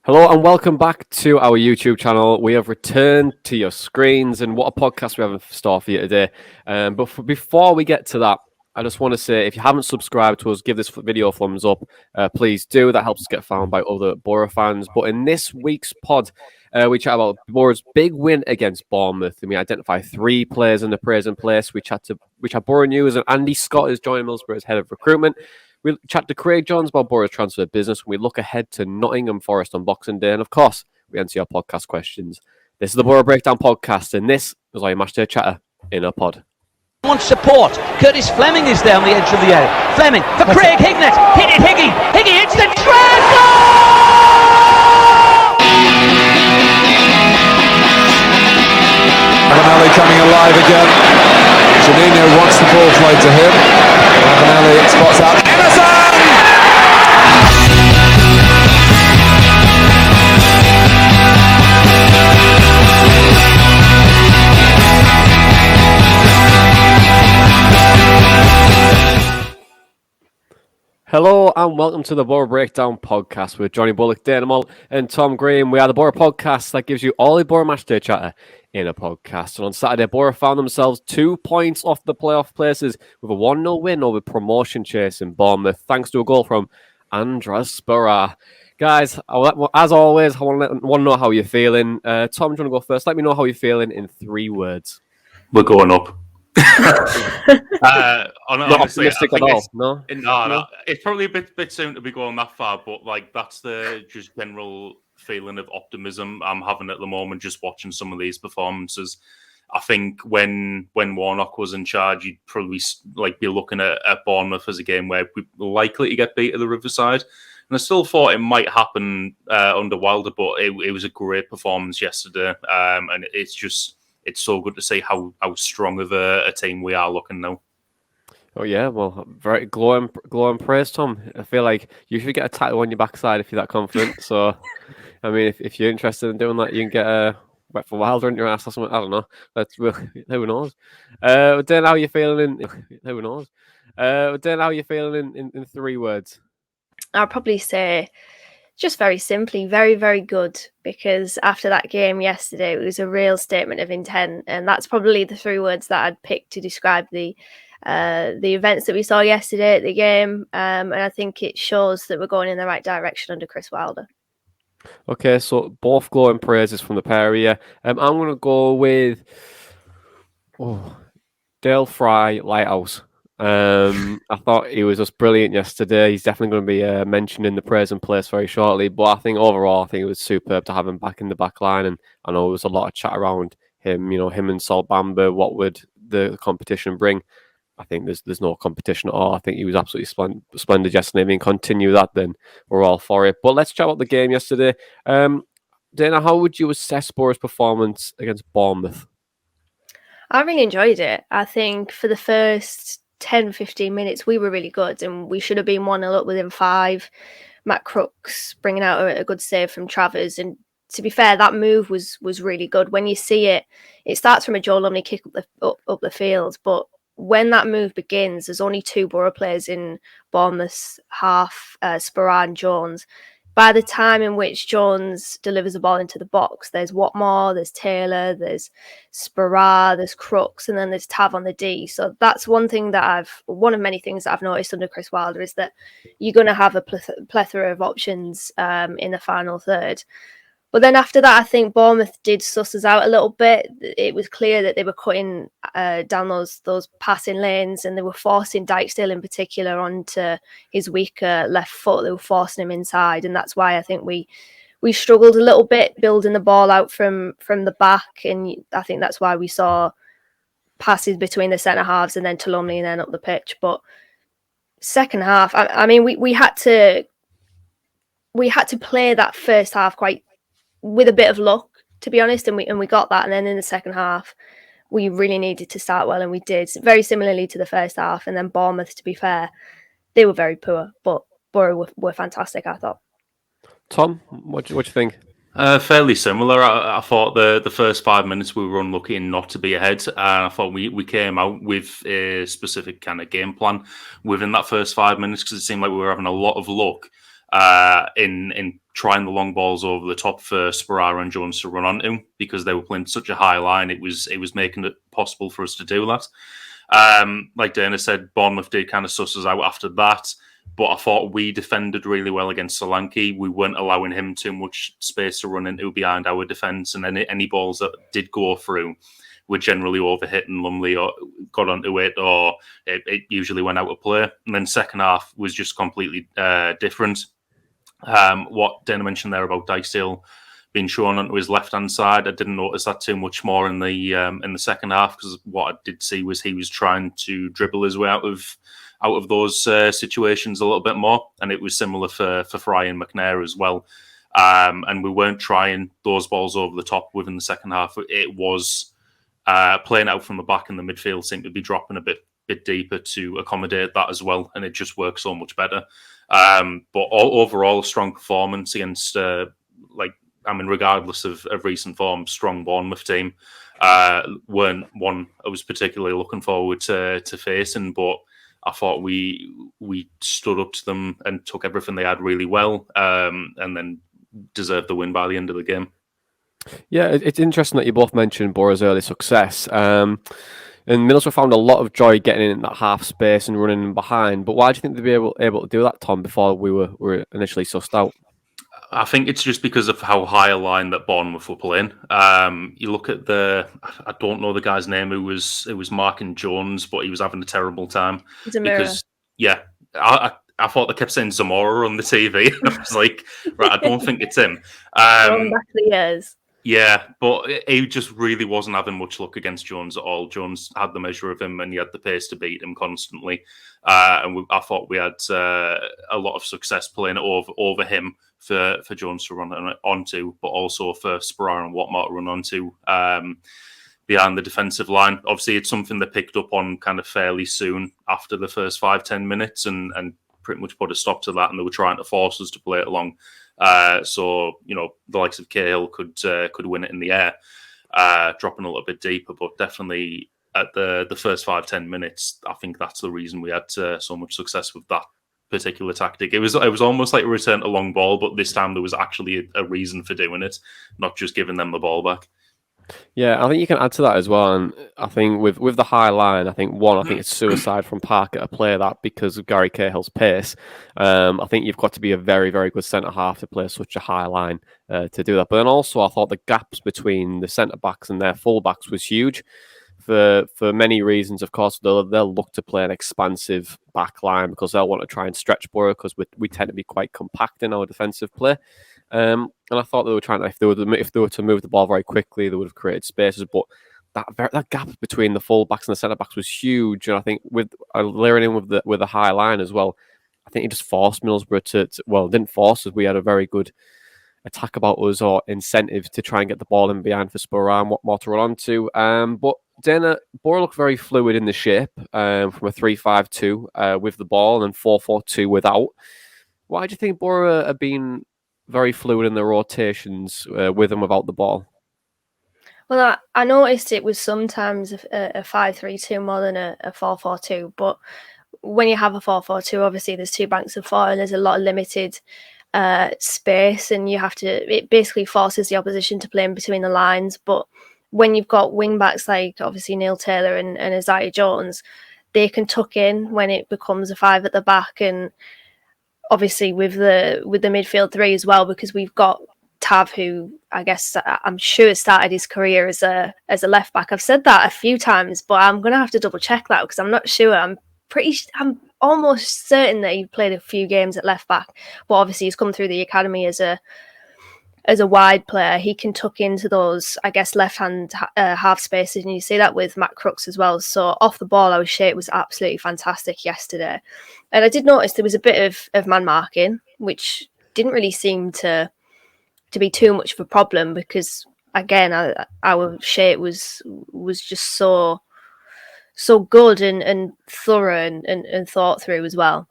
Hello and welcome back to our YouTube channel. We have returned to your screens, and what a podcast we have in store for you today. Before we get to that, I just want to say, if you haven't subscribed to us, give this video a thumbs up. Please do. That helps us get found by other Boro fans. But in this week's pod, we chat about Boro's big win against Bournemouth, and we identify 3 players in the praising place. We chat Boro news, and Andy Scott is joining Middlesbrough as head of recruitment. We chat to Craig Johns about Boro's transfer business. We look ahead to Nottingham Forest on Boxing Day. And of course, we answer your podcast questions. This is the Boro Breakdown Podcast, and this is our Matchday Chatter in a pod. Wants support. Curtis Fleming is there on the edge of the area. Fleming for Craig Hignett. Hit it, Higgy. Higgy hits the track. Ravanelli coming alive again. Juninho wants the ball played to him. Ravanelli spots out Emerson! Hello and welcome to the Boro Breakdown Podcast with Jonny Bullock, Dana Malt and Tom Graham. We are the Boro Podcast that gives you all the Boro Matchday Chatter in a podcast. And on Saturday, Boro found themselves 2 points off the playoff places with a 1-0 win over promotion chase in Bournemouth, thanks to a goal from Andras Spora. Guys, as always, I want to know how you're feeling. Tom, do you want to go first? Let me know how you're feeling in 3 words. We're going up. Not honestly, optimistic at all. No? It's probably a bit soon to be going that far, but like that's the just general feeling of optimism I'm having at the moment. Just watching some of these performances, I think when Warnock was in charge, you'd probably be looking at Bournemouth as a game where we're likely to get beat at the Riverside. And I still thought it might happen under Wilder, but it was a great performance yesterday, and it's so good to see how strong of a team we are looking now. Oh yeah, well, very glowing praise, Tom. I feel like you should get a tattoo on your backside if you're that confident. So, I mean, if you're interested in doing that, you can get a Wet for Wilder in your ass or something. I don't know. Who knows? Dan, how are you feeling? Who knows? Dan, how are you feeling in 3 words? I'll probably say, just very simply, very, very good, because after that game yesterday, it was a real statement of intent. And that's probably the 3 words that I'd pick to describe the events that we saw yesterday at the game. And I think it shows that we're going in the right direction under Chris Wilder. Okay, so both glowing praises from the pair here. I'm going to go with Dale Fry Lighthouse. I thought he was just brilliant yesterday. He's definitely going to be mentioned in the praise and place very shortly. But I think overall, it was superb to have him back in the back line. And I know there was a lot of chat around him. You know, him and Sol Bamba. What would the competition bring? I think there's no competition at all. I think he was absolutely splendid yesterday. I mean, continue that, then we're all for it. But let's chat about the game yesterday. Dana, how would you assess Boro's performance against Bournemouth? I really enjoyed it. I think for the first 10-15 minutes we were really good, and we should have been 1-0 up within 5. Matt Crooks bringing out a good save from Travers, and to be fair, that move was really good. When you see it starts from a Joe Lumley kick up the field, but when that move begins, there's only 2 Boro players in Bournemouth's half, Spora and Jones. By the time in which Jones delivers the ball into the box, there's Watmore, there's Taylor, there's Spora, there's Crooks, and then there's Tav on the D. So that's one of many things that I've noticed under Chris Wilder, is that you're going to have a plethora of options in the final third. But then after that, I think Bournemouth did suss us out a little bit. It was clear that they were cutting down those passing lanes, and they were forcing Dykesdale in particular onto his weaker left foot. They were forcing him inside, and that's why I think we struggled a little bit building the ball out from the back, and I think that's why we saw passes between the centre halves and then to Lumley and then up the pitch. But second half, I mean, we had to play that first half quite with a bit of luck, to be honest, and we got that. And then in the second half, we really needed to start well, and we did, very similarly to the first half. And then Bournemouth, to be fair, they were very poor, but Boro were fantastic, I thought. Tom, what do you think? Fairly similar. I thought the first 5 minutes we were unlucky and not to be ahead. I thought we came out with a specific kind of game plan within that first 5 minutes, because it seemed like we were having a lot of luck. in trying the long balls over the top for Sparara and Jones to run onto, because they were playing such a high line. It was making it possible for us to do that. Like Dana said, Bournemouth did kind of suss us out after that, but I thought we defended really well against Solanke. We weren't allowing him too much space to run into behind our defence, and any balls that did go through were generally overhit and Lumley or got onto it, or it usually went out of play. And then second half was just completely different. What Dana mentioned there about Dijksteel being shown onto his left-hand side, I didn't notice that too much more in the second half, because what I did see was he was trying to dribble his way out of those situations a little bit more, and it was similar for Fry and McNair as well. And we weren't trying those balls over the top within the second half. It was playing out from the back, and the midfield seemed to be dropping a bit deeper to accommodate that as well, and it just worked so much better. But overall, a strong performance against regardless of recent form, strong Bournemouth team. Weren't one I was particularly looking forward to facing, but I thought we stood up to them and took everything they had really well, and then deserved the win by the end of the game. Yeah, it's interesting that you both mentioned Boro's early success. And Middlesbrough found a lot of joy getting in that half space and running in behind. But why do you think they'd be able to do that, Tom, before we were initially sussed out? I think it's just because of how high a line that Bournemouth were playing. You look at I don't know the guy's name who was marking Jones, but he was having a terrible time. Zamora. I thought they kept saying Zamora on the TV. I was like, right, I don't think it's him. Going back the years. Yeah, but he just really wasn't having much luck against Jones at all. Jones had the measure of him, and he had the pace to beat him constantly. I thought we had a lot of success playing it over him for Jones to run onto, but also for Sparara and Watmore to run onto behind the defensive line. Obviously, it's something they picked up on kind of fairly soon after the first 5-10 minutes, and pretty much put a stop to that, and they were trying to force us to play it along. So, the likes of Cahill could win it in the air, dropping a little bit deeper, but definitely at the first 5-10 minutes, I think that's the reason we had so much success with that particular tactic. It was almost like a return to long ball, but this time there was actually a reason for doing it, not just giving them the ball back. Yeah, I think you can add to that as well. And I think with the high line, I think it's suicide from Parker to play that because of Gary Cahill's pace. I think you've got to be a very, very good centre-half to play such a high line to do that. But then also, I thought the gaps between the centre-backs and their full-backs was huge. For many reasons, of course, they'll look to play an expansive back line because they'll want to try and stretch Boro, because we tend to be quite compact in our defensive play. And I thought they were trying to, if they were to move the ball very quickly, they would have created spaces. But that gap between the full backs and the centre backs was huge. And I think with layering in with the high line as well, I think it just forced Middlesbrough to didn't force us. We had a very good attack about us or incentive to try and get the ball in behind for Sparara and what more to run onto. But Dana, Boro looked very fluid in the shape from a 3-5-2 with the ball and 4-4-2 without. Why do you think Boro have been very fluid in the rotations with and without the ball? Well, I noticed it was sometimes a 5-3-2 more than a 4-4-2. But when you have a 4-4-2, obviously there's two banks of four and there's a lot of limited space, and it basically forces the opposition to play in between the lines. But when you've got wing backs like obviously Neil Taylor and Isaiah Jones, they can tuck in when it becomes a 5 at the back, and obviously with the midfield 3 as well, because we've got Tav, who I guess I'm sure started his career as a left back. I've said that a few times, but I'm gonna have to double check that because I'm not sure. I'm almost certain that he played a few games at left back, but obviously he's come through the academy as a wide player. He can tuck into those, I guess, left-hand half spaces, and you see that with Matt Crooks as well. So off the ball, our shape was absolutely fantastic yesterday. And I did notice there was a bit of man marking, which didn't really seem to be too much of a problem because, again, our shape was just so good and thorough and thought through as well.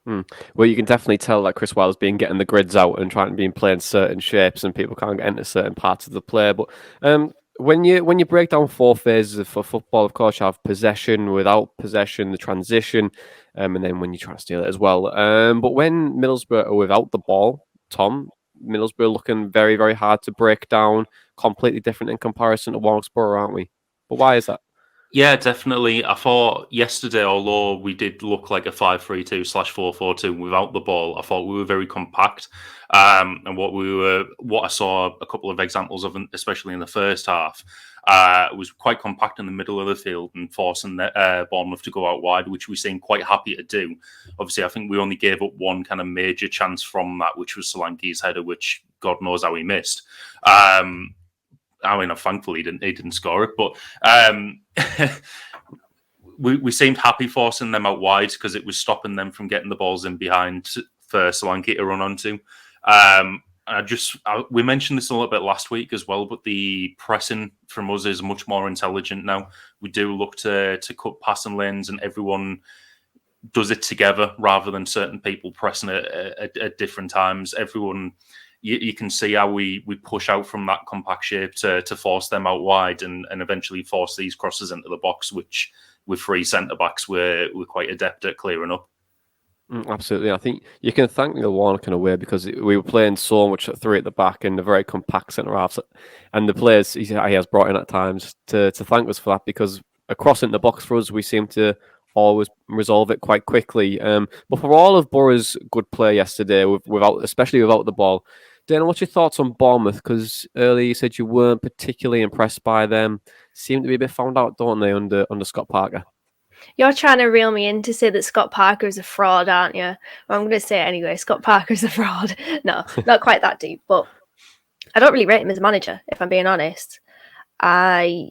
Well, you can definitely tell that Chris Wilder's been getting the grids out and trying to be playing certain shapes, and people can't get into certain parts of the play. But when you break down four phases for football, of course, you have possession, without possession, the transition, and then when you try to steal it as well. But when Middlesbrough are without the ball, Tom, Middlesbrough looking very, very hard to break down, completely different in comparison to Warwicksboro, aren't we? But why is that? Yeah, definitely. I thought yesterday, although we did look like a 5-3-2/4-4-2 without the ball, I thought we were very compact. And what I saw a couple of examples of, especially in the first half, was quite compact in the middle of the field and forcing Bournemouth to go out wide, which we seemed quite happy to do. Obviously, I think we only gave up one kind of major chance from that, which was Solanke's header, which God knows how he missed. I mean, thankfully he didn't score it, but we seemed happy forcing them out wide because it was stopping them from getting the balls in behind for Solanke to run onto. We mentioned this a little bit last week as well, but the pressing from us is much more intelligent now. We do look to cut passing lanes, and everyone does it together rather than certain people pressing it at different times. Everyone. You can see how we push out from that compact shape to force them out wide and eventually force these crosses into the box, which with three centre-backs we're quite adept at clearing up. Absolutely. I think you can thank Neil Warnock in a way because we were playing so much at three at the back and a very compact centre-halves. And the players he has brought in at times to thank us for that because across in the box for us, we seem to always resolve it quite quickly. But for all of Boro's good play yesterday, especially without the ball, Dana, what's your thoughts on Bournemouth? Because earlier you said you weren't particularly impressed by them. Seem to be a bit found out, don't they, under Scott Parker? You're trying to reel me in to say that Scott Parker is a fraud, aren't you? Well, I'm going to say it anyway. Scott Parker's a fraud. No, not quite that deep, but I don't really rate him as a manager, if I'm being honest. I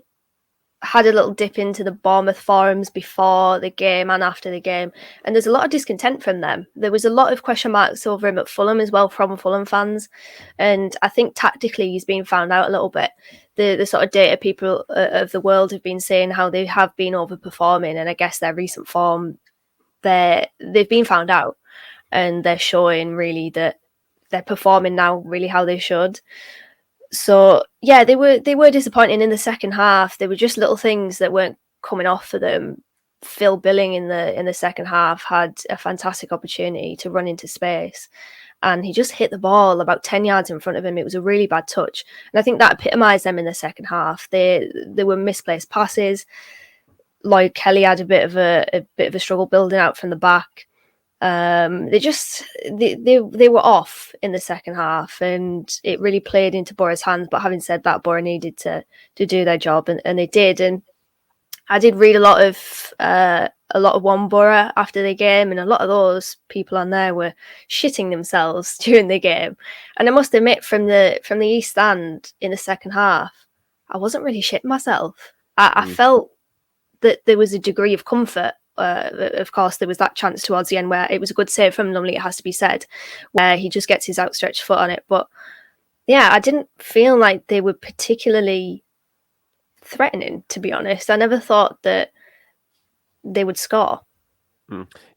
had a little dip into the Bournemouth forums before the game and after the game, and there's a lot of discontent from them. There was a lot of question marks over him at Fulham as well from Fulham fans, and I think tactically he's been found out a little bit. The sort of data people of the world have been saying how they have been overperforming, and I guess their recent form, they've been found out, and they're showing really that they're performing now really how they should. So yeah, they were disappointing in the second half. There were just little things that weren't coming off for them. Phil Billing in the second half had a fantastic opportunity to run into space, and he just hit the ball about 10 yards in front of him. It was a really bad touch, and I think that epitomised them in the second half. They were misplaced passes. Lloyd Kelly had a bit of a struggle building out from the back. They were off in the second half, and it really played into Boro's hands. But having said that, Boro needed to do their job, and they did. And I did read a lot of One Boro after the game, and a lot of those people on there were shitting themselves during the game. And I must admit, from the East Stand in the second half, I wasn't really shitting myself. I felt that there was a degree of comfort. Of course, there was that chance towards the end where it was a good save from Lumley, it has to be said, where he just gets his outstretched foot on it. But yeah, I didn't feel like they were particularly threatening, to be honest. I never thought that they would score.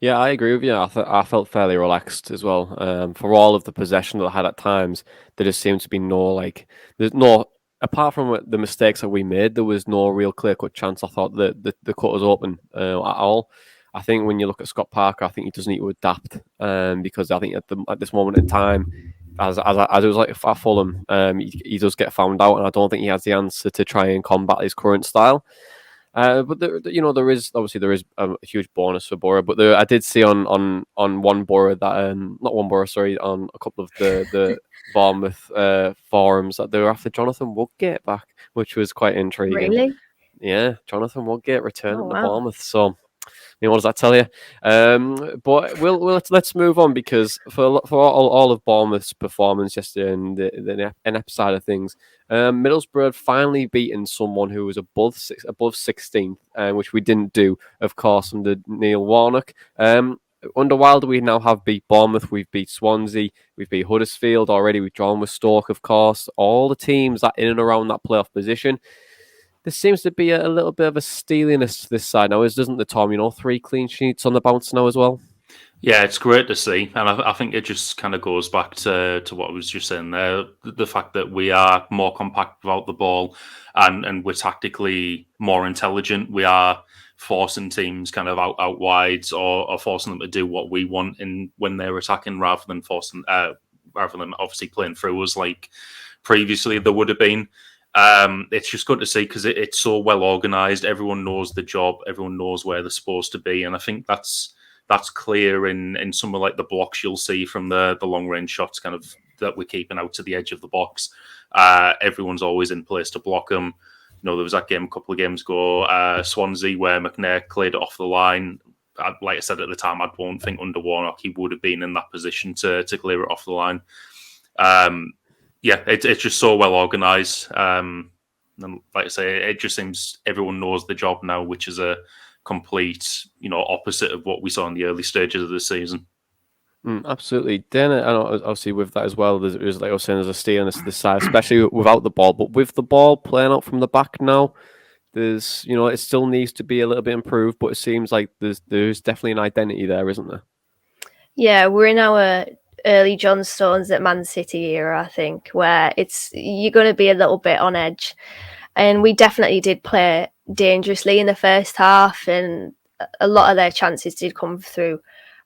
Yeah, I agree with you. I felt fairly relaxed as well. For all of the possession that I had at times, there just seemed to be there's no, apart from the mistakes that we made, there was no real clear-cut chance. I thought that the cut was open at all. I think when you look at Scott Parker, I think he does need to adapt because I think at this moment in time, as it was like at Fulham, he does get found out, and I don't think he has the answer to try and combat his current style. But there is a huge bonus for Boro. But I did see on One Boro that not One Boro, sorry, on a couple of the Bournemouth forums that they were after Jonathan Woodgate back, which was quite intriguing. Really? Yeah, Jonathan Woodgate returning to Bournemouth. So, what does that tell you? But let's move on because for all of Bournemouth's performance yesterday and the NF side of things, Middlesbrough finally beaten someone who was above 16th, which we didn't do, of course, under Neil Warnock. Under Wilder, we now have beat Bournemouth, we've beat Swansea, we've beat Huddersfield already, we've drawn with Stoke, of course. All the teams that in and around that playoff position. There seems to be a little bit of a steeliness to this side now, doesn't there, Tom? 3 clean sheets on the bounce now as well. Yeah, it's great to see, and I think it just kind of goes back to what I was just saying there. The fact that we are more compact without the ball, and we're tactically more intelligent. We are forcing teams kind of out wide, or forcing them to do what we want in when they're attacking, rather than obviously playing through us like previously there would have been. It's just good to see because it's so well organised. Everyone knows the job. Everyone knows where they're supposed to be, and I think that's clear in some of like the blocks you'll see from the long range shots, kind of that we're keeping out to the edge of the box. Everyone's always in place to block them. You know, there was that game a couple of games ago, Swansea, where McNair cleared it off the line. Like I said at the time, I don't think under Warnock he would have been in that position to clear it off the line. Yeah, it's just so well organised. And like I say, it just seems everyone knows the job now, which is a complete, opposite of what we saw in the early stages of the season. Absolutely. Then, and obviously with that as well, there's like I was saying, there's a steer on this side, especially without the ball. But with the ball playing out from the back now, there's, it still needs to be a little bit improved, but it seems like there's definitely an identity there, isn't there? Yeah, we're in our early John Stones at Man City era, I think, where you're going to be a little bit on edge. And we definitely did play dangerously in the first half, and a lot of their chances did come through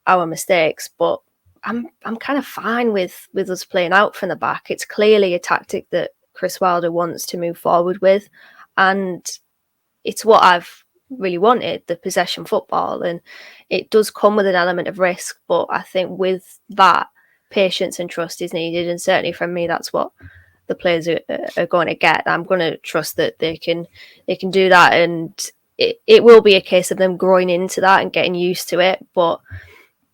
our mistakes. But I'm kind of fine with us playing out from the back. It's clearly a tactic that Chris Wilder wants to move forward with, and it's what I've really wanted, the possession football, and it does come with an element of risk, but I think with that, patience and trust is needed, and certainly from me, that's what the players are going to get. I'm going to trust that they can do that, and it will be a case of them growing into that and getting used to it. But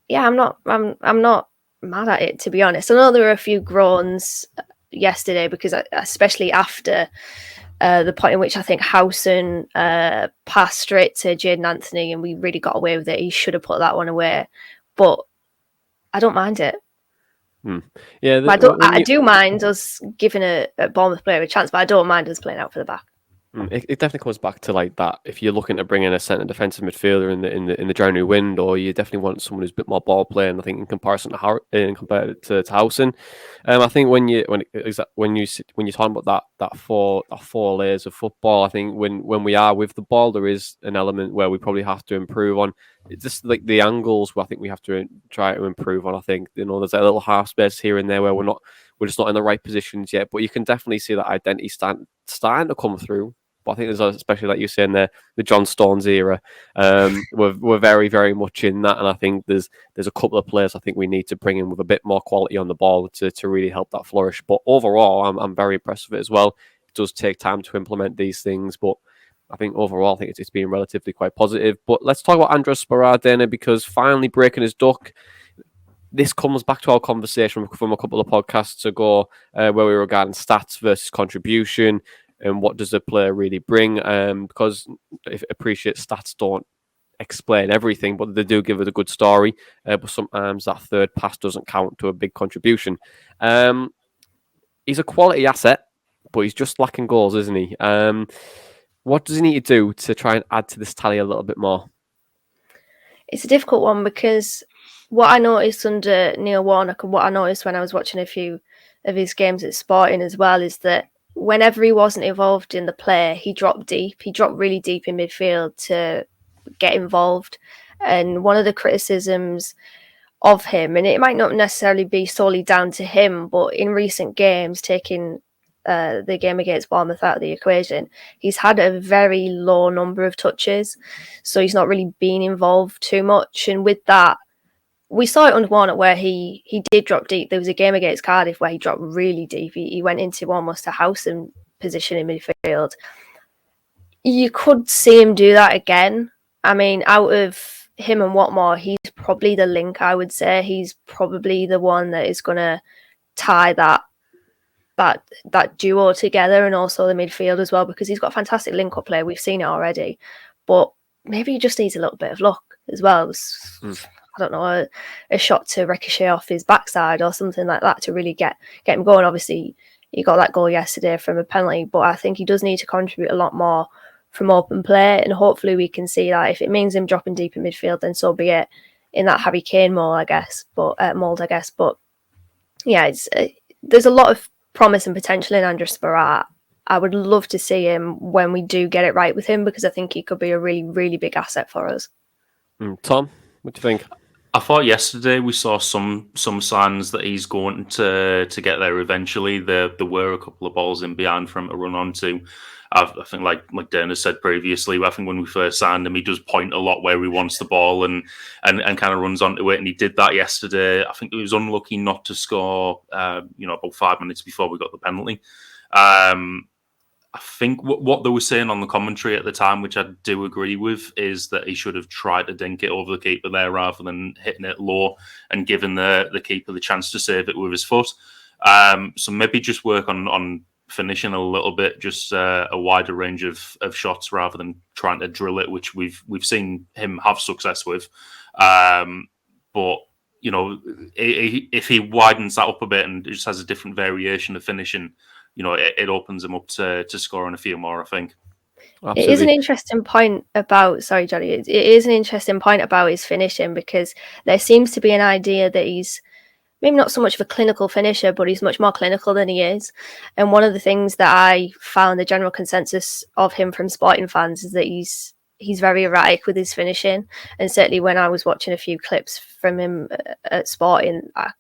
yeah, I'm not mad at it, to be honest. I know there were a few groans yesterday because especially after the point in which I think Howson passed straight to Jayden Anthony and we really got away with it. He should have put that one away, but I don't mind it. Yeah, I do mind us giving a Bournemouth player a chance, but I don't mind us playing out for the back. It definitely comes back to like that. If you're looking to bring in a centre defensive midfielder in the January window, you definitely want someone who's a bit more ball playing. I think in comparison to compared to Howson, I think when you're talking about that four layers of football, I think when we are with the ball, there is an element where we probably have to improve on. It's just like the angles where I think we have to try to improve on. I think there's a little half space here and there where we're just not in the right positions yet. But you can definitely see that identity starting to come through. But I think there's especially like you're saying there, the John Stones era. We're very, very much in that, and I think there's a couple of players I think we need to bring in with a bit more quality on the ball to really help that flourish. But overall, I'm very impressed with it as well. It does take time to implement these things, but I think overall, I think it's been relatively quite positive. But let's talk about Andros Sparadena, because finally breaking his duck. This comes back to our conversation from a couple of podcasts ago, where we were regarding stats versus contribution. And what does a player really bring? Because I appreciate stats don't explain everything, but they do give it a good story. But sometimes that third pass doesn't count to a big contribution. He's a quality asset, but he's just lacking goals, isn't he? What does he need to do to try and add to this tally a little bit more? It's a difficult one because what I noticed under Neil Warnock and what I noticed when I was watching a few of his games at Sporting as well is that whenever he wasn't involved in the play, he dropped deep. He dropped really deep in midfield to get involved. And one of the criticisms of him, and it might not necessarily be solely down to him, but in recent games, taking the game against Bournemouth out of the equation, he's had a very low number of touches. So he's not really been involved too much. And with that, we saw it under Warnock where he did drop deep. There was a game against Cardiff where he dropped really deep. He went into almost a Howson position in midfield. You could see him do that again. I mean, out of him and Watmore, he's probably the link, I would say. He's probably the one that is going to tie that duo together, and also the midfield as well, because he's got fantastic link-up play. We've seen it already. But maybe he just needs a little bit of luck as well. I don't know, a shot to ricochet off his backside or something like that to really get him going. Obviously, he got that goal yesterday from a penalty, but I think he does need to contribute a lot more from open play, and hopefully we can see that. If it means him dropping deep in midfield, then so be it. that Harry Kane mold, I guess. But yeah, there's a lot of promise and potential in Andrew Sperrat. I would love to see him when we do get it right with him, because I think he could be a really, really big asset for us. Tom, what do you think? I thought yesterday we saw some signs that he's going to get there eventually. There were a couple of balls in behind for him to run onto. I think, like Dana said previously, I think when we first signed him, he does point a lot where he wants the ball and kind of runs onto it, and he did that yesterday. I think he was unlucky not to score, about 5 minutes before we got the penalty. I think what they were saying on the commentary at the time, which I do agree with, is that he should have tried to dink it over the keeper there rather than hitting it low and giving the keeper the chance to save it with his foot. So maybe just work on finishing a little bit, just a wider range of shots rather than trying to drill it, which we've seen him have success with. But if he widens that up a bit and just has a different variation of finishing, it opens him up to scoring a few more, I think. Absolutely. It is an interesting point about, sorry, Johnny, it is an interesting point about his finishing, because there seems to be an idea that he's maybe not so much of a clinical finisher, but he's much more clinical than he is. And one of the things that I found the general consensus of him from Sporting fans is that he's very erratic with his finishing. And certainly when I was watching a few clips from him at Sporting, I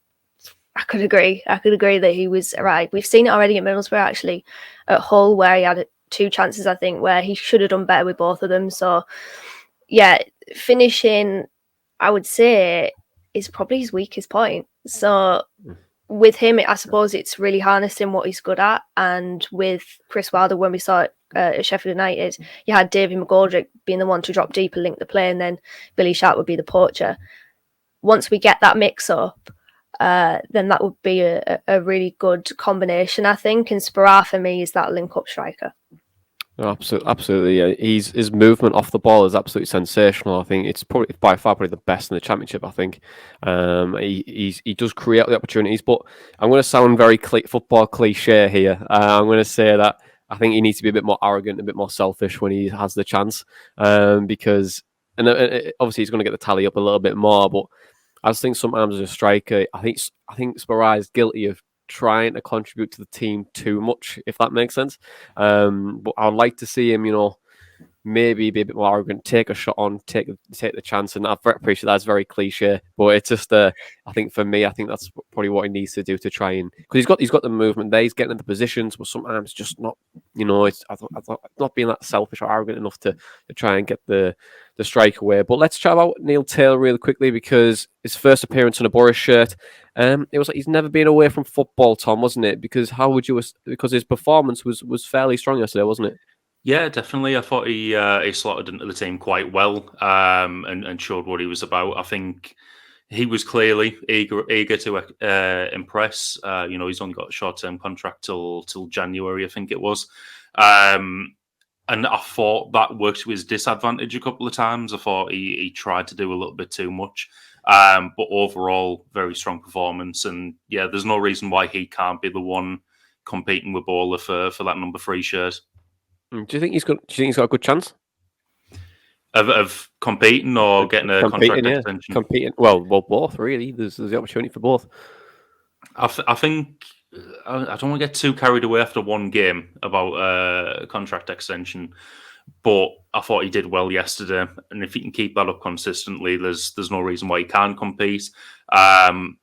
could agree. That he was erratic. We've seen it already at Middlesbrough, actually, at Hull, where he had 2 chances, I think, where he should have done better with both of them. So, yeah, finishing, I would say, is probably his weakest point. So, with him, I suppose it's really harnessing what he's good at. And with Chris Wilder, when we saw it at Sheffield United, you had David McGoldrick being the one to drop deep and link the play, and then Billy Sharp would be the poacher. Once we get that mix up, then that would be a really good combination, I think. And Sperrat, for me, is that link-up striker. No, absolutely. Yeah. His movement off the ball is absolutely sensational. I think it's by far the best in the Championship. I think he does create the opportunities, but I'm going to sound very football cliche here. I'm going to say that I think he needs to be a bit more arrogant, a bit more selfish when he has the chance, because obviously he's going to get the tally up a little bit more, but I just think sometimes as a striker, I think Sperrat is guilty of trying to contribute to the team too much, if that makes sense. But I'd like to see him, maybe be a bit more arrogant, take a shot on, take the chance, and I appreciate that's very cliche, but it's just I think for me, I think that's probably what he needs to do to try and, because he's got the movement there, he's getting in the positions, but sometimes just not, I thought not being that selfish or arrogant enough to try and get the strike away. But let's chat about Neil Taylor really quickly, because his first appearance in a Boro shirt, it was like he's never been away from football, Tom, wasn't it? Because because his performance was fairly strong yesterday, wasn't it? Yeah, definitely. I thought he slotted into the team quite well, and showed what he was about. I think he was clearly eager to impress. He's only got a short-term contract till January, I think it was. And I thought that worked to his disadvantage a couple of times. I thought he tried to do a little bit too much. But overall, very strong performance. And yeah, there's no reason why he can't be the one competing with Boro for that number 3 shirt. Do you think he's got a good chance of competing or getting a contract extension? Competing, well, both really. There's the opportunity for both. I think I don't want to get too carried away after one game about a contract extension, but I thought he did well yesterday, and if he can keep that up consistently, there's no reason why he can't compete. And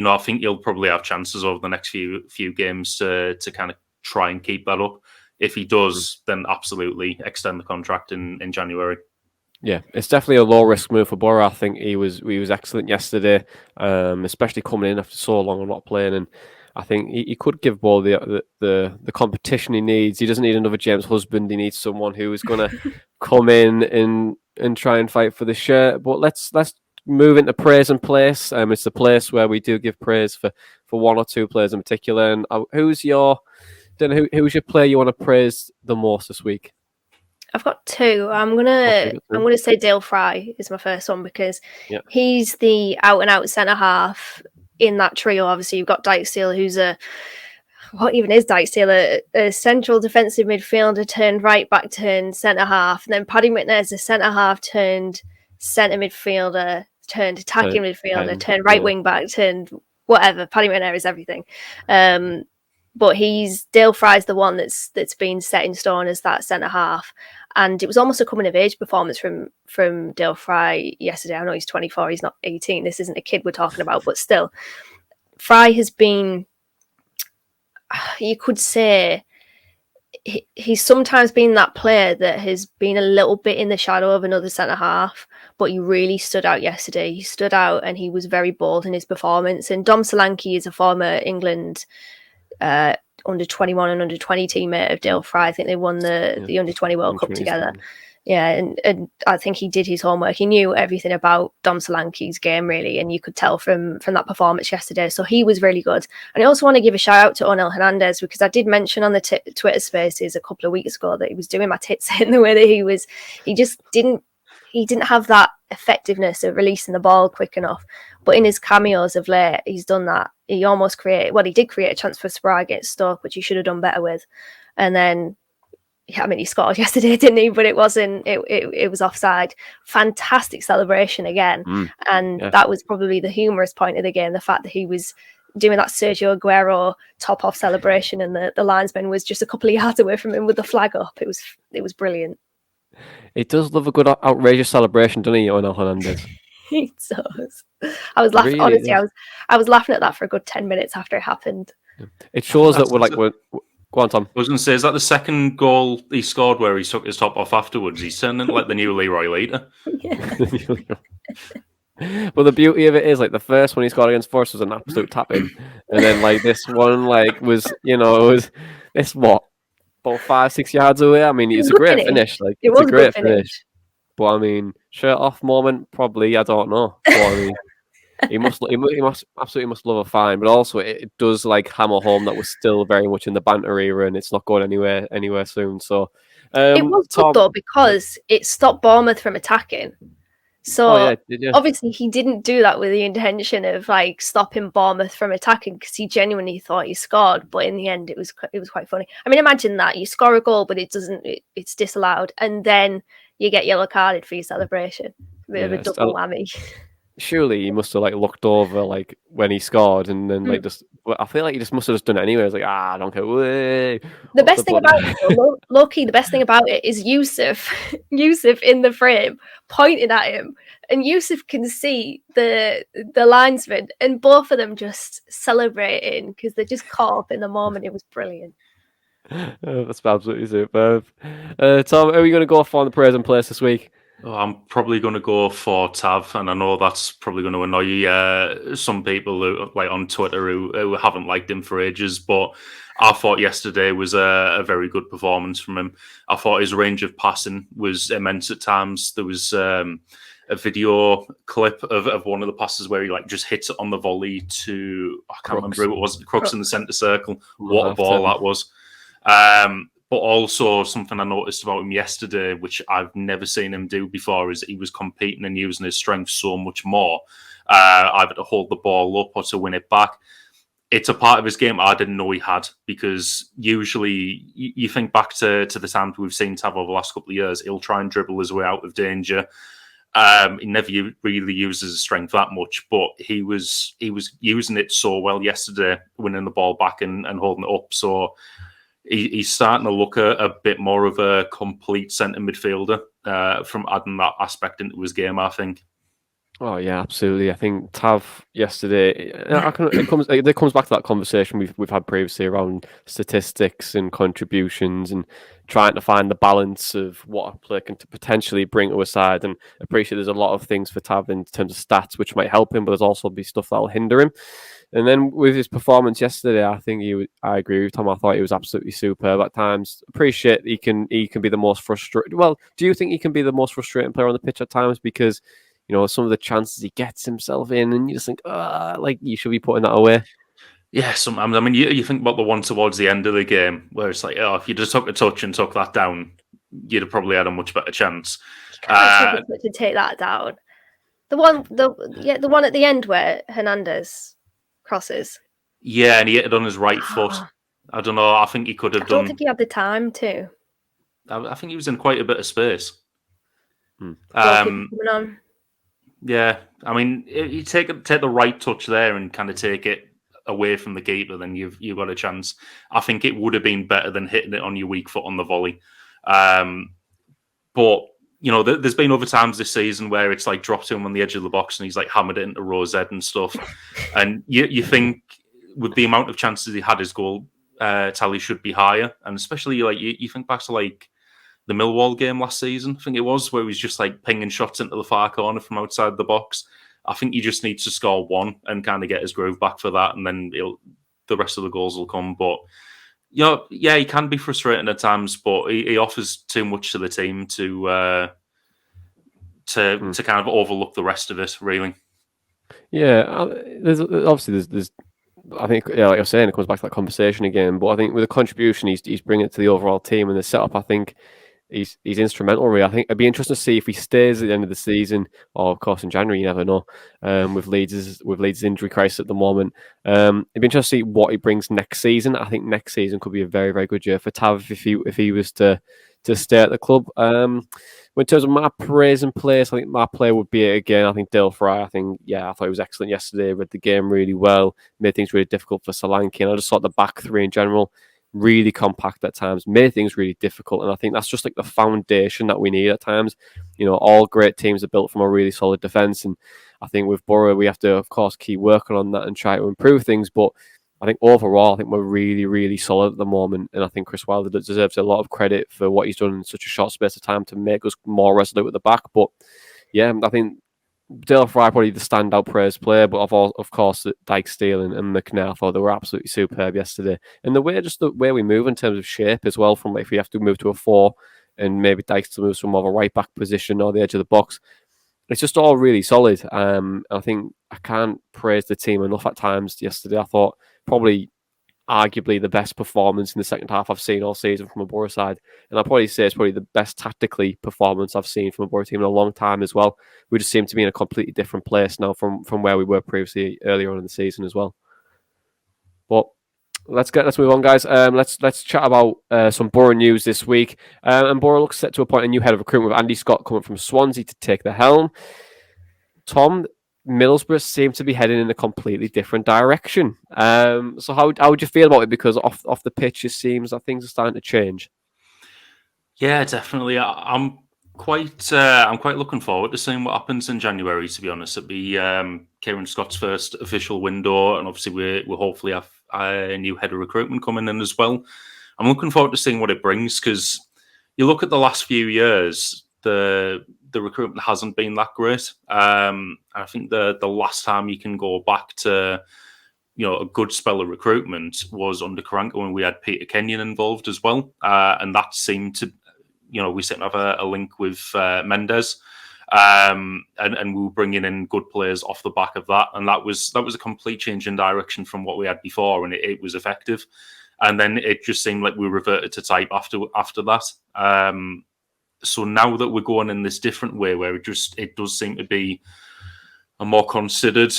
I think he'll probably have chances over the next few games to kind of try and keep that up. If he does, then absolutely extend the contract in January. Yeah, it's definitely a low risk move for Boro. I think he was excellent yesterday, especially coming in after so long and not playing. And I think he could give Boro the competition he needs. He doesn't need another James Husband. He needs someone who is going to come in and try and fight for the shirt. But let's move into praise and place. It's the place where we do give praise for one or two players in particular. And who's your player you want to praise the most this week? I've got 2. I'm gonna say Dale Fry is my first one, because he's the out and out centre half in that trio. Obviously, you've got Dijksteel, who's what even is Dijksteel? A central defensive midfielder turned right back turned centre half, and then Paddy McNair's a centre half turned centre midfielder turned attacking midfielder, 10, turned right yeah. wing back, turned whatever. Paddy McNair is everything. But Dale Fry's the one that's been set in stone as that centre half. And it was almost a coming of age performance from Dale Fry yesterday. I know he's 24, he's not 18. This isn't a kid we're talking about, but still, Fry has been, you could say, he's sometimes been that player that has been a little bit in the shadow of another centre half, but he really stood out yesterday. He stood out and he was very bold in his performance. And Dom Solanke is a former England under 21 and under 20 teammate of Dale Fry. I think they won the under 20 World Cup together. Yeah, and I think he did his homework. He knew everything about Dom Solanke's game, really, and you could tell from that performance yesterday. So he was really good. And I also want to give a shout out to Onel Hernandez, because I did mention on the Twitter Spaces a couple of weeks ago that he was doing my tits in the way that he just didn't have that effectiveness of releasing the ball quick enough. But in his cameos of late, he's done that. He did create a chance for Spry against Stoke, which he should have done better with. And then, he scored yesterday, didn't he? But it wasn't. It was offside. Fantastic celebration again, and that was probably the humorous point of the game. The fact that he was doing that Sergio Aguero top off celebration, and the linesman was just a couple of yards away from him with the flag up. It was brilliant. It does love a good outrageous celebration, doesn't he, Onel Hernandez? He does. I was laughing. Really, honestly, I was laughing at that for a good 10 minutes after it happened. It shows that we're. Go on, Tom. I was going to say, is that the second goal he scored where he took his top off afterwards? He's turning like the new Leroy Leader. Well, the beauty of it is, like, the first one he scored against Forest was an absolute tap-in. And then, like, this one, like, was, this, what, about 5-6 yards away? I mean, it's a great finish. Like, it's a great finish. But, I mean, shirt off moment, probably, I don't know. But, I mean, he must absolutely love a fine, but also it does like hammer home that we're still very much in the banter era and it's not going anywhere soon. So it was good though, because it stopped Bournemouth from attacking. So obviously he didn't do that with the intention of like stopping Bournemouth from attacking, because he genuinely thought he scored. But in the end, it was quite funny. I mean, imagine that you score a goal, but it's disallowed, and then you get yellow carded for your celebration. A bit of a double whammy. Surely he must have like looked over like when he scored, and then like just. I feel like he just must have just done it anyway. It's like, I don't care. The best thing about it, low-key, the best thing about it is Yusuf in the frame pointing at him, and Yusuf can see the linesman, and both of them just celebrating because they're just caught up in the moment. It was brilliant. That's absolutely superb. Tom, are we going to go for the praise and place this week? I'm probably going to go for Tav, and I know that's probably going to annoy some people who, like on Twitter who haven't liked him for ages, but I thought yesterday was a very good performance from him. I thought his range of passing was immense at times. There was a video clip of one of the passes where he like just hits it on the volley to, I can't remember who it was, Crooks in the centre circle. What a ball that was. But also something I noticed about him yesterday, which I've never seen him do before, is he was competing and using his strength so much more, either to hold the ball up or to win it back. It's a part of his game I didn't know he had, because usually you think back to the times we've seen Tav over the last couple of years, he'll try and dribble his way out of danger. He never really uses his strength that much, but he was using it so well yesterday, winning the ball back and holding it up. So he's starting to look a bit more of a complete centre midfielder from adding that aspect into his game, I think. Oh yeah, absolutely. I think Tav yesterday. It comes back to that conversation we've had previously around statistics and contributions and trying to find the balance of what a player can potentially bring to a side. And I appreciate there's a lot of things for Tav in terms of stats which might help him, but there's also be stuff that'll hinder him. And then with his performance yesterday, I think I agree with Tom. I thought he was absolutely superb at times. Appreciate he can be the most frustrating. Well, do you think he can be the most frustrating player on the pitch at times? Because some of the chances he gets himself in, and you just think, like you should be putting that away. Yeah, sometimes. I mean, you think about the one towards the end of the game where it's like, if you just took a touch and took that down, you'd have probably had a much better chance. To take that down. The one at the end where Hernandez crosses. Yeah, and he hit it on his right foot. I don't know. I think he could have done. I don't think he had the time to. I think he was in quite a bit of space. Coming on. Yeah, I mean, you take the right touch there and kind of take it away from the keeper, then you've got a chance. I think it would have been better than hitting it on your weak foot on the volley. But there's been other times this season where it's like dropped him on the edge of the box and he's like hammered it into row Z and stuff. And you think with the amount of chances he had, his goal tally should be higher. And especially like you think back to like the Millwall game last season, I think it was, where he was just like pinging shots into the far corner from outside the box. I think he just needs to score one and kind of get his groove back for that, and then the rest of the goals will come. But he can be frustrating at times, but he offers too much to the team to kind of overlook the rest of it, really. Yeah, there's I think, like you're saying, it comes back to that conversation again. But I think with the contribution he's bringing to the overall team and the setup, I think he's instrumental. Really, I think it'd be interesting to see if he stays at the end of the season, or of course in January. You never know. With Leeds' injury crisis at the moment, it'd be interesting to see what he brings next season. I think next season could be a very, very good year for Tav if he was to stay at the club. In terms of my praise and place, I think my play would be again. I think Dale Fry. I thought he was excellent yesterday. Read the game really well. Made things really difficult for Solanke, and I just thought the back three in general really compact at times. Made things really difficult, and I think that's just like the foundation that we need at times. All great teams are built from a really solid defense, and I think with Boro we have to, of course, keep working on that and try to improve things. But I think overall, I think we're really, really solid at the moment, and I think Chris Wilder deserves a lot of credit for what he's done in such a short space of time to make us more resolute at the back. But yeah, I think Dale Fry probably the standout praise player, but of course Dyke Steele and McNair, I thought they were absolutely superb yesterday. And the way we move in terms of shape as well, from if we have to move to a 4 and maybe Dyke Steele moves from more of a right back position or the edge of the box. It's just all really solid. I think I can't praise the team enough at times yesterday. I thought probably arguably the best performance in the second half I've seen all season from a Boro side. And I'll probably say it's probably the best tactically performance I've seen from a Boro team in a long time as well. We just seem to be in a completely different place now from where we were previously earlier on in the season as well. But let's move on, guys. Let's chat about some Boro news this week. And Boro looks set to appoint a new head of recruitment with Andy Scott coming from Swansea to take the helm. Tom, Middlesbrough seem to be heading in a completely different direction. So how would you feel about it? Because off the pitch, it seems that things are starting to change. Yeah, definitely. I'm quite looking forward to seeing what happens in January. To be honest, it'll be Kieran Scott's first official window, and obviously we'll hopefully have a new head of recruitment coming in as well. I'm looking forward to seeing what it brings, because you look at the last few years, the recruitment hasn't been that great. I think the last time you can go back to a good spell of recruitment was under Karanka, when we had Peter Kenyon involved as well, and that seemed to we seem to have a link with Mendes, and we were bringing in good players off the back of that, and that was a complete change in direction from what we had before, and it was effective. And then it just seemed like we reverted to type after that. So now that we're going in this different way, where it does seem to be a more considered,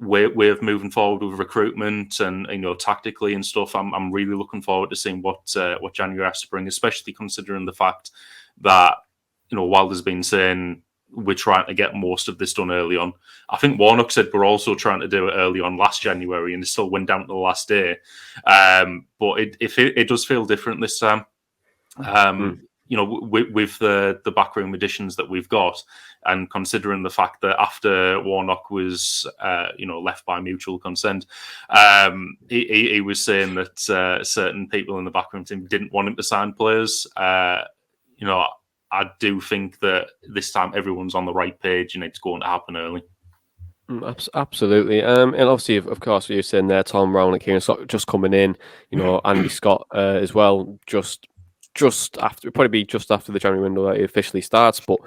way of moving forward with recruitment and tactically and stuff. I'm really looking forward to seeing what January has to bring, especially considering the fact that Wilder's been saying we're trying to get most of this done early on. I think Warnock said we're also trying to do it early on last January, and it still went down to the last day. But it does feel different this time. With the backroom additions that we've got, and considering the fact that after Warnock was, left by mutual consent, he was saying that certain people in the backroom team didn't want him to sign players. I do think that this time everyone's on the right page, and it's going to happen early. Absolutely. And obviously, of course, you're saying there, Tom Brown and Kieran Scott just coming in, Andy Scott as well, just after, it'll probably be just after the January window that it officially starts. But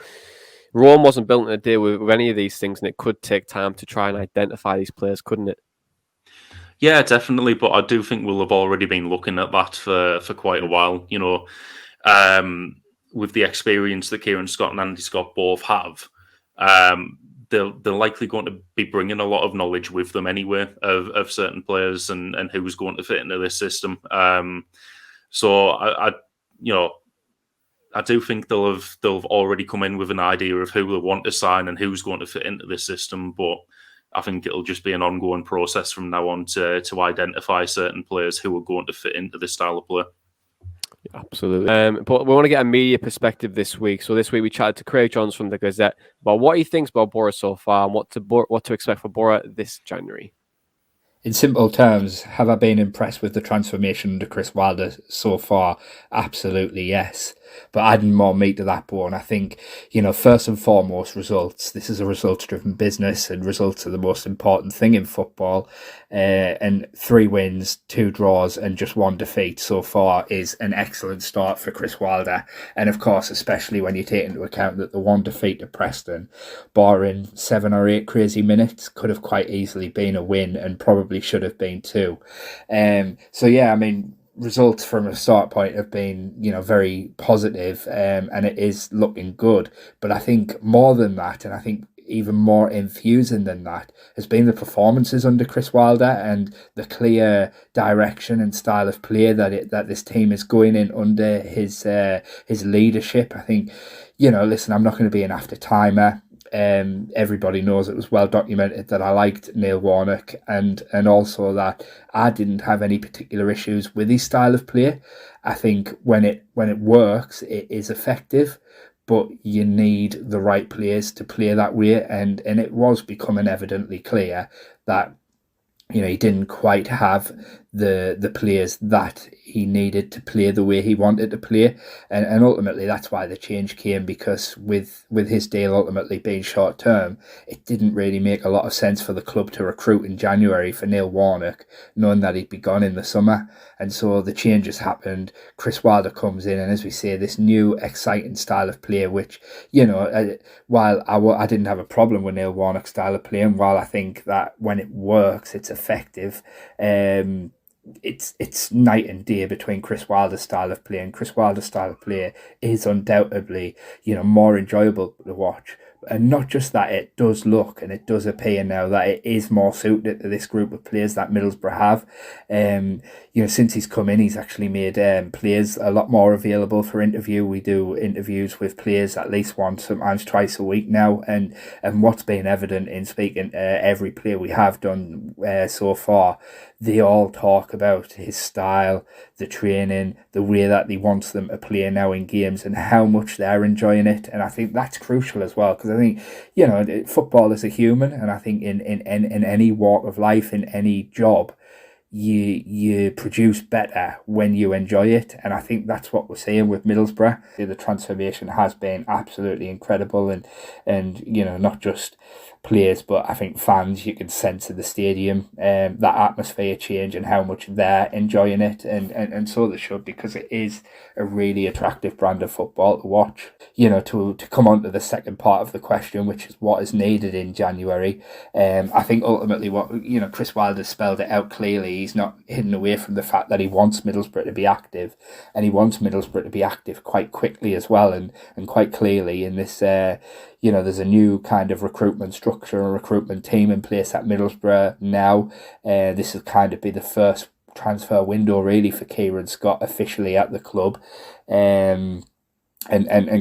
Rome wasn't built in a day with any of these things, and it could take time to try and identify these players, couldn't it? Yeah, definitely. But I do think we'll have already been looking at that for quite a while. With the experience that Kieran Scott and Andy Scott both have, they're likely going to be bringing a lot of knowledge with them anyway of certain players and who's going to fit into this system. So I I do think they'll have already come in with an idea of who they want to sign and who's going to fit into this system. But I think it'll just be an ongoing process from now on to identify certain players who are going to fit into this style of play. Absolutely. But we want to get a media perspective this week. So this week we chatted to Craig Johns from the Gazette about what he thinks about Boro so far and what to expect for Boro this January. In simple terms, have I been impressed with the transformation under Chris Wilder so far? Absolutely, yes. But adding more meat to that bone, I think, first and foremost, results. This is a results-driven business, and results are the most important thing in football. And 3 wins, 2 draws, and just 1 defeat so far is an excellent start for Chris Wilder. And of course, especially when you take into account that the 1 defeat to Preston, barring 7 or 8 crazy minutes, could have quite easily been a win and probably should have been 2. So yeah, I mean, results from a start point have been, very positive, and it is looking good. But I think more than that, and I think even more infusing than that, has been the performances under Chris Wilder and the clear direction and style of play that this team is going in under his leadership. I think, listen, I'm not going to be an after-timer. Everybody knows it was well documented that I liked Neil Warnock, and also that I didn't have any particular issues with his style of play. I think when it works, it is effective, but you need the right players to play that way, and it was becoming evidently clear that he didn't quite have the players that he needed to play the way he wanted to play, and ultimately that's why the change came, because with his deal ultimately being short term, it didn't really make a lot of sense for the club to recruit in January for Neil Warnock, knowing that he'd be gone in the summer. And so the changes happened. Chris Wilder comes in, and as we say, this new exciting style of play, which, while I didn't have a problem with Neil Warnock's style of play, and while I think that when it works it's effective, it's night and day between Chris Wilder's style of play, and Chris Wilder's style of play is undoubtedly, more enjoyable to watch. And not just that, it does look and it does appear now that it is more suited to this group of players that Middlesbrough have. Since he's come in, he's actually made players a lot more available for interview. We do interviews with players at least once, sometimes twice a week now. And what's been evident in speaking to every player we have done so far, they all talk about his style, the training, the way that he wants them to play now in games, and how much they're enjoying it. And I think that's crucial as well, because I think, football is a human, and I think in any walk of life, in any job, you produce better when you enjoy it. And I think that's what we're seeing with Middlesbrough. The transformation has been absolutely incredible, and not just players, but I think fans, you can sense in the stadium that atmosphere change and how much they're enjoying it, and so they should, because it is a really attractive brand of football to watch. To come on to the second part of the question, which is what is needed in January, I think ultimately what Chris Wilder spelled it out clearly. He's not hidden away from the fact that he wants Middlesbrough to be active, and he wants Middlesbrough to be active quite quickly as well, and quite clearly in this there's a new kind of recruitment structure and recruitment team in place at Middlesbrough now. This will kind of be the first transfer window really for Kieran Scott officially at the club. And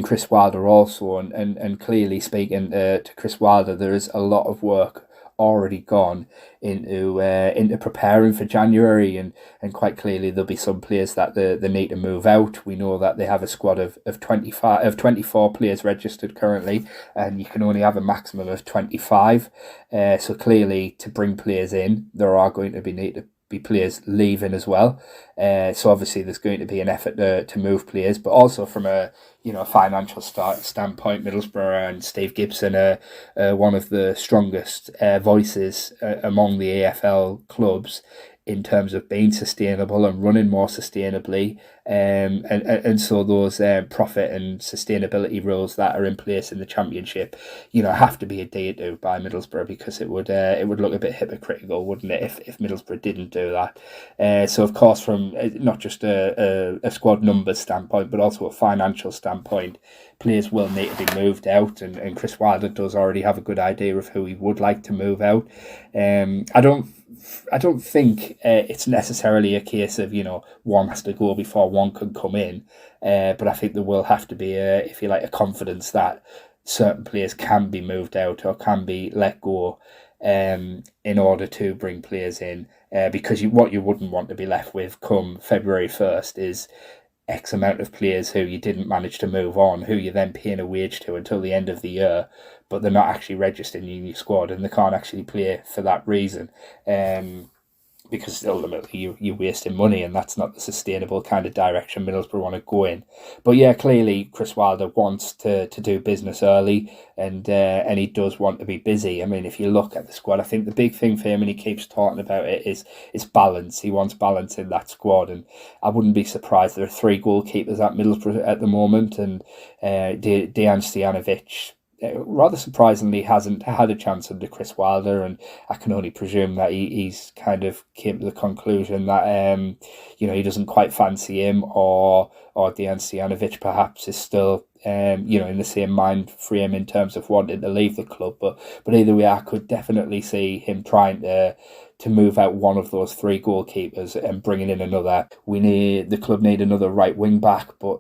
Chris Wilder also, and clearly speaking to Chris Wilder, there is a lot of work already gone into preparing for January, and quite clearly there'll be some players that they need to move out. We know that they have a squad of 24 players registered currently, and you can only have a maximum of 25. So clearly, to bring players in, there are going to need to be players leaving as well. So obviously there's going to be an effort to move players, but also from a financial standpoint, Middlesbrough and Steve Gibson are one of the strongest voices among the AFL clubs in terms of being sustainable and running more sustainably, and so those profit and sustainability rules that are in place in the Championship, have to be adhered to by Middlesbrough, because it would look a bit hypocritical, wouldn't it, if Middlesbrough didn't do that. So of course, from not just a squad numbers standpoint, but also a financial standpoint, players will need to be moved out, and Chris Wilder does already have a good idea of who he would like to move out. I don't think it's necessarily a case of, one has to go before one can come in, but I think there will have to be if you like, a confidence that certain players can be moved out or can be let go in order to bring players in, because what you wouldn't want to be left with come February 1st is X amount of players who you didn't manage to move on, who you're then paying a wage to until the end of the year, but they're not actually registered in your squad and they can't actually play for that reason. Because ultimately you're wasting money, and that's not the sustainable kind of direction Middlesbrough want to go in. But yeah, clearly Chris Wilder wants to do business early, and he does want to be busy. I mean, if you look at the squad, I think the big thing for him, and he keeps talking about it, is balance. He wants balance in that squad, and I wouldn't be surprised there are 3 goalkeepers at Middlesbrough at the moment, and Dejan Stojanovic, rather surprisingly, hasn't had a chance under Chris Wilder, and I can only presume that he's kind of came to the conclusion that he doesn't quite fancy him, or Dejan Stojanovic perhaps is still in the same mind frame in terms of wanting to leave the club. But either way, I could definitely see him trying to move out one of those 3 goalkeepers and bringing in another. The club need another right wing back, but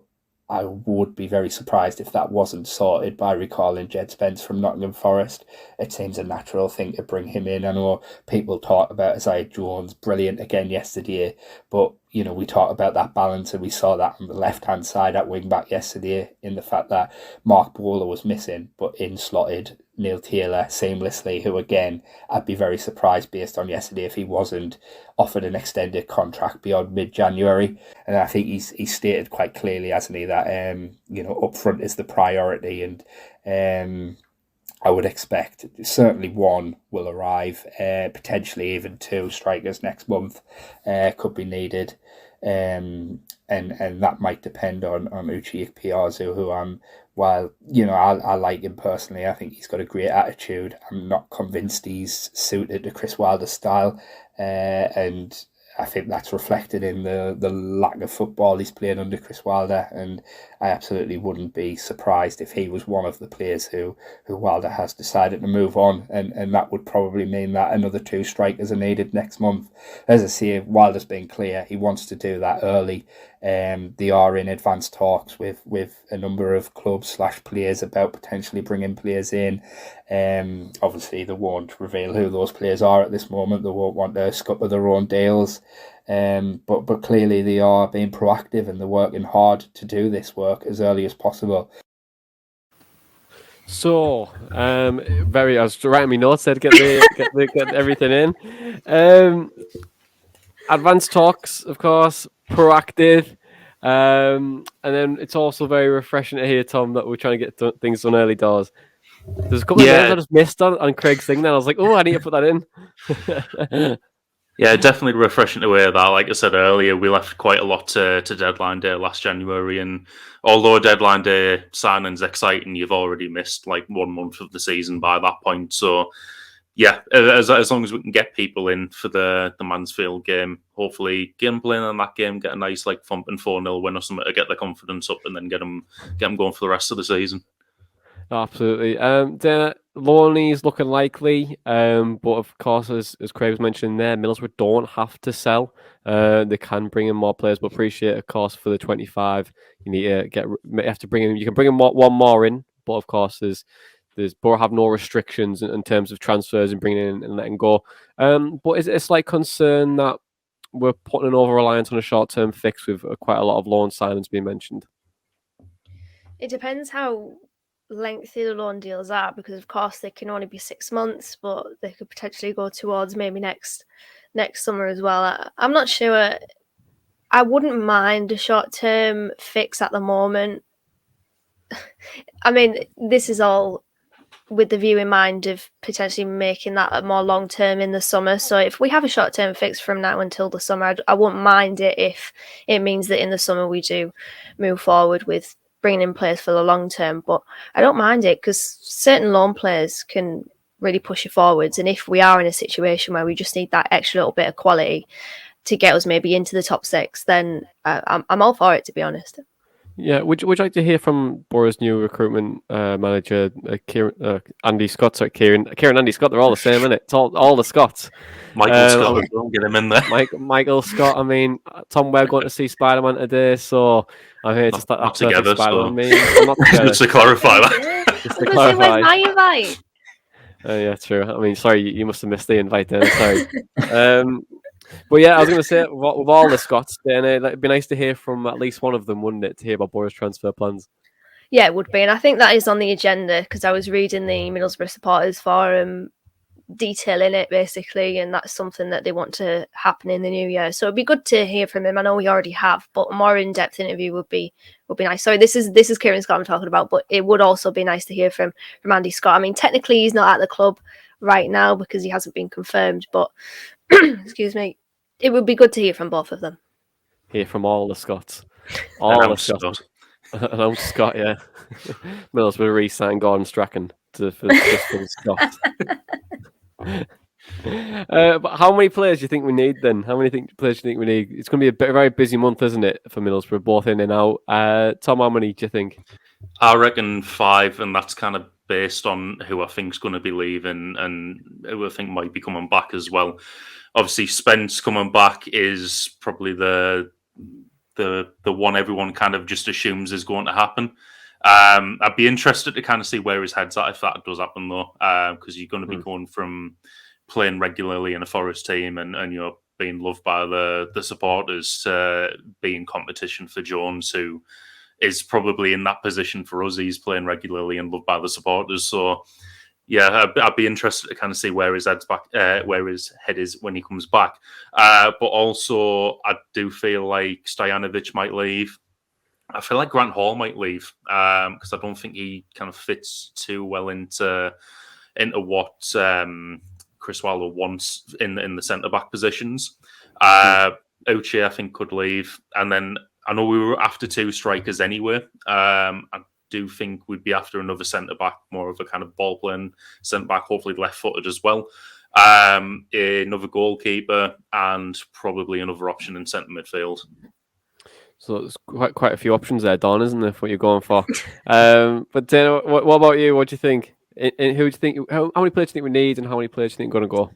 I would be very surprised if that wasn't sorted by recalling Jed Spence from Nottingham Forest. It seems a natural thing to bring him in. I know people talk about Isaiah Jones, brilliant again yesterday, but we talk about that balance, and we saw that on the left-hand side at wing-back yesterday in the fact that Mark Boro was missing, but in-slotted Neil Taylor seamlessly, who again, I'd be very surprised based on yesterday if he wasn't offered an extended contract beyond mid-January. And I think he's stated quite clearly, hasn't he, that up front is the priority, and I would expect certainly 1 will arrive, potentially even 2 strikers next month could be needed, and that might depend on Uche Ikpeazu, who I like him personally. I think he's got a great attitude. I'm not convinced he's suited to Chris Wilder's style, and I think that's reflected in the lack of football he's playing under Chris Wilder, and I absolutely wouldn't be surprised if he was one of the players who Wilder has decided to move on, and that would probably mean that another 2 strikers are needed next month. As I say, Wilder's been clear, he wants to do that early. They are in advanced talks with a number of clubs / players about potentially bringing players in. Obviously, they won't reveal who those players are at this moment. They won't want to scupper their own deals. But clearly they are being proactive, and they're working hard to do this work as early as possible. So, I was writing my notes there to get everything in. Advanced talks, of course, proactive. And then it's also very refreshing to hear, Tom, that we're trying to get things done early doors. There's a couple of names I just missed on Craig's thing then. I was like, I need to put that in. Yeah, definitely refreshing to hear that. Like I said earlier, we left quite a lot to deadline day last January, and although deadline day signing's exciting, you've already missed like 1 month of the season by that point. So yeah, as long as we can get people in for the Mansfield game, hopefully get them playing in that game, get a nice like thumping 4-0 win or something to get their confidence up, and then get them going for the rest of the season. Absolutely. Loney is looking likely, but of course, as Craig was mentioning there, Middlesbrough don't have to sell. They can bring in more players, but appreciate, of course, for the 25, you need to have to bring in. You can bring in one more in, but of course, there's Boro have no restrictions in terms of transfers and bringing in and letting go. But is it a slight concern that we're putting an over-reliance on a short-term fix with quite a lot of loan signings being mentioned? It depends how lengthy the loan deals are, because of course they can only be 6 months, but they could potentially go towards maybe next summer as well. I'm not sure. I wouldn't mind a short-term fix at the moment. I mean, this is all with the view in mind of potentially making that a more long-term in the summer. So if we have a short-term fix from now until the summer, I wouldn't mind it if it means that in the summer we do move forward with bringing in players for the long term. But I don't mind it, because certain loan players can really push you forwards. And if we are in a situation where we just need that extra little bit of quality to get us maybe into the top 6, then I'm all for it, to be honest. Yeah, would you like to hear from Boro's new recruitment manager, Andy Scott? Sorry, Kieran, Andy Scott. They're all the same, isn't it? It's all the Scots. Michael Scott, I don't get him in there. Michael Scott. I mean, Tom, we're going to see Spider-Man today, so I'm here to start that Not perfect together, Spider-Man so meme. I'm not together. just to clarify that. Just to I was gonna say, clarify. where's my invite? Yeah, true. I mean, sorry, you must have missed the invite then. Sorry. But yeah, I was going to say, with all the Scots, then it'd be nice to hear from at least one of them, wouldn't it, to hear about Boro's transfer plans? Yeah, it would be, and I think that is on the agenda because I was reading the Middlesbrough supporters forum detailing it basically, and that's something that they want to happen in the new year. So it'd be good to hear from him. I know we already have, but a more in-depth interview would be nice. Sorry, this is Kieran Scott I'm talking about, but it would also be nice to hear from Andy Scott. I mean, technically he's not at the club right now because he hasn't been confirmed, but excuse me, it would be good to hear from both of them. Hear from all the Scots. All the Scots. Scott. And I'm Scott, yeah. Middlesbrough re-signed Gordon Strachan for the Scots. But how many players do you think we need then? How many players do you think we need? It's going to be a very busy month, isn't it, for Middlesbrough, both in and out. Tom, how many do you think? I reckon 5, and that's kind of based on who I think's going to be leaving and who I think might be coming back as well. Obviously, Spence coming back is probably the one everyone kind of just assumes is going to happen. I'd be interested to kind of see where his head's at if that does happen, though, because you're going to be going from playing regularly in a Forest team and you're being loved by the supporters to be in competition for Jones, who is probably in that position for us. He's playing regularly and loved by the supporters. So, yeah, I'd be interested to kind of see where his head is when he comes back. But also, I do feel like Stojanovic might leave. I feel like Grant Hall might leave because I don't think he kind of fits too well into what Chris Wilder wants in the centre back positions. Uche, I think, could leave, and then I know we were after 2 strikers anyway. I do think we'd be after another centre back, more of a kind of ball playing centre back, hopefully left footed as well. Another goalkeeper, and probably another option in centre midfield. So there's quite a few options there, Don, isn't there, for what you're going for? But Dana, what about you? What do you think? Who do you think? How many players do you think we need, and how many players do you think are going to go?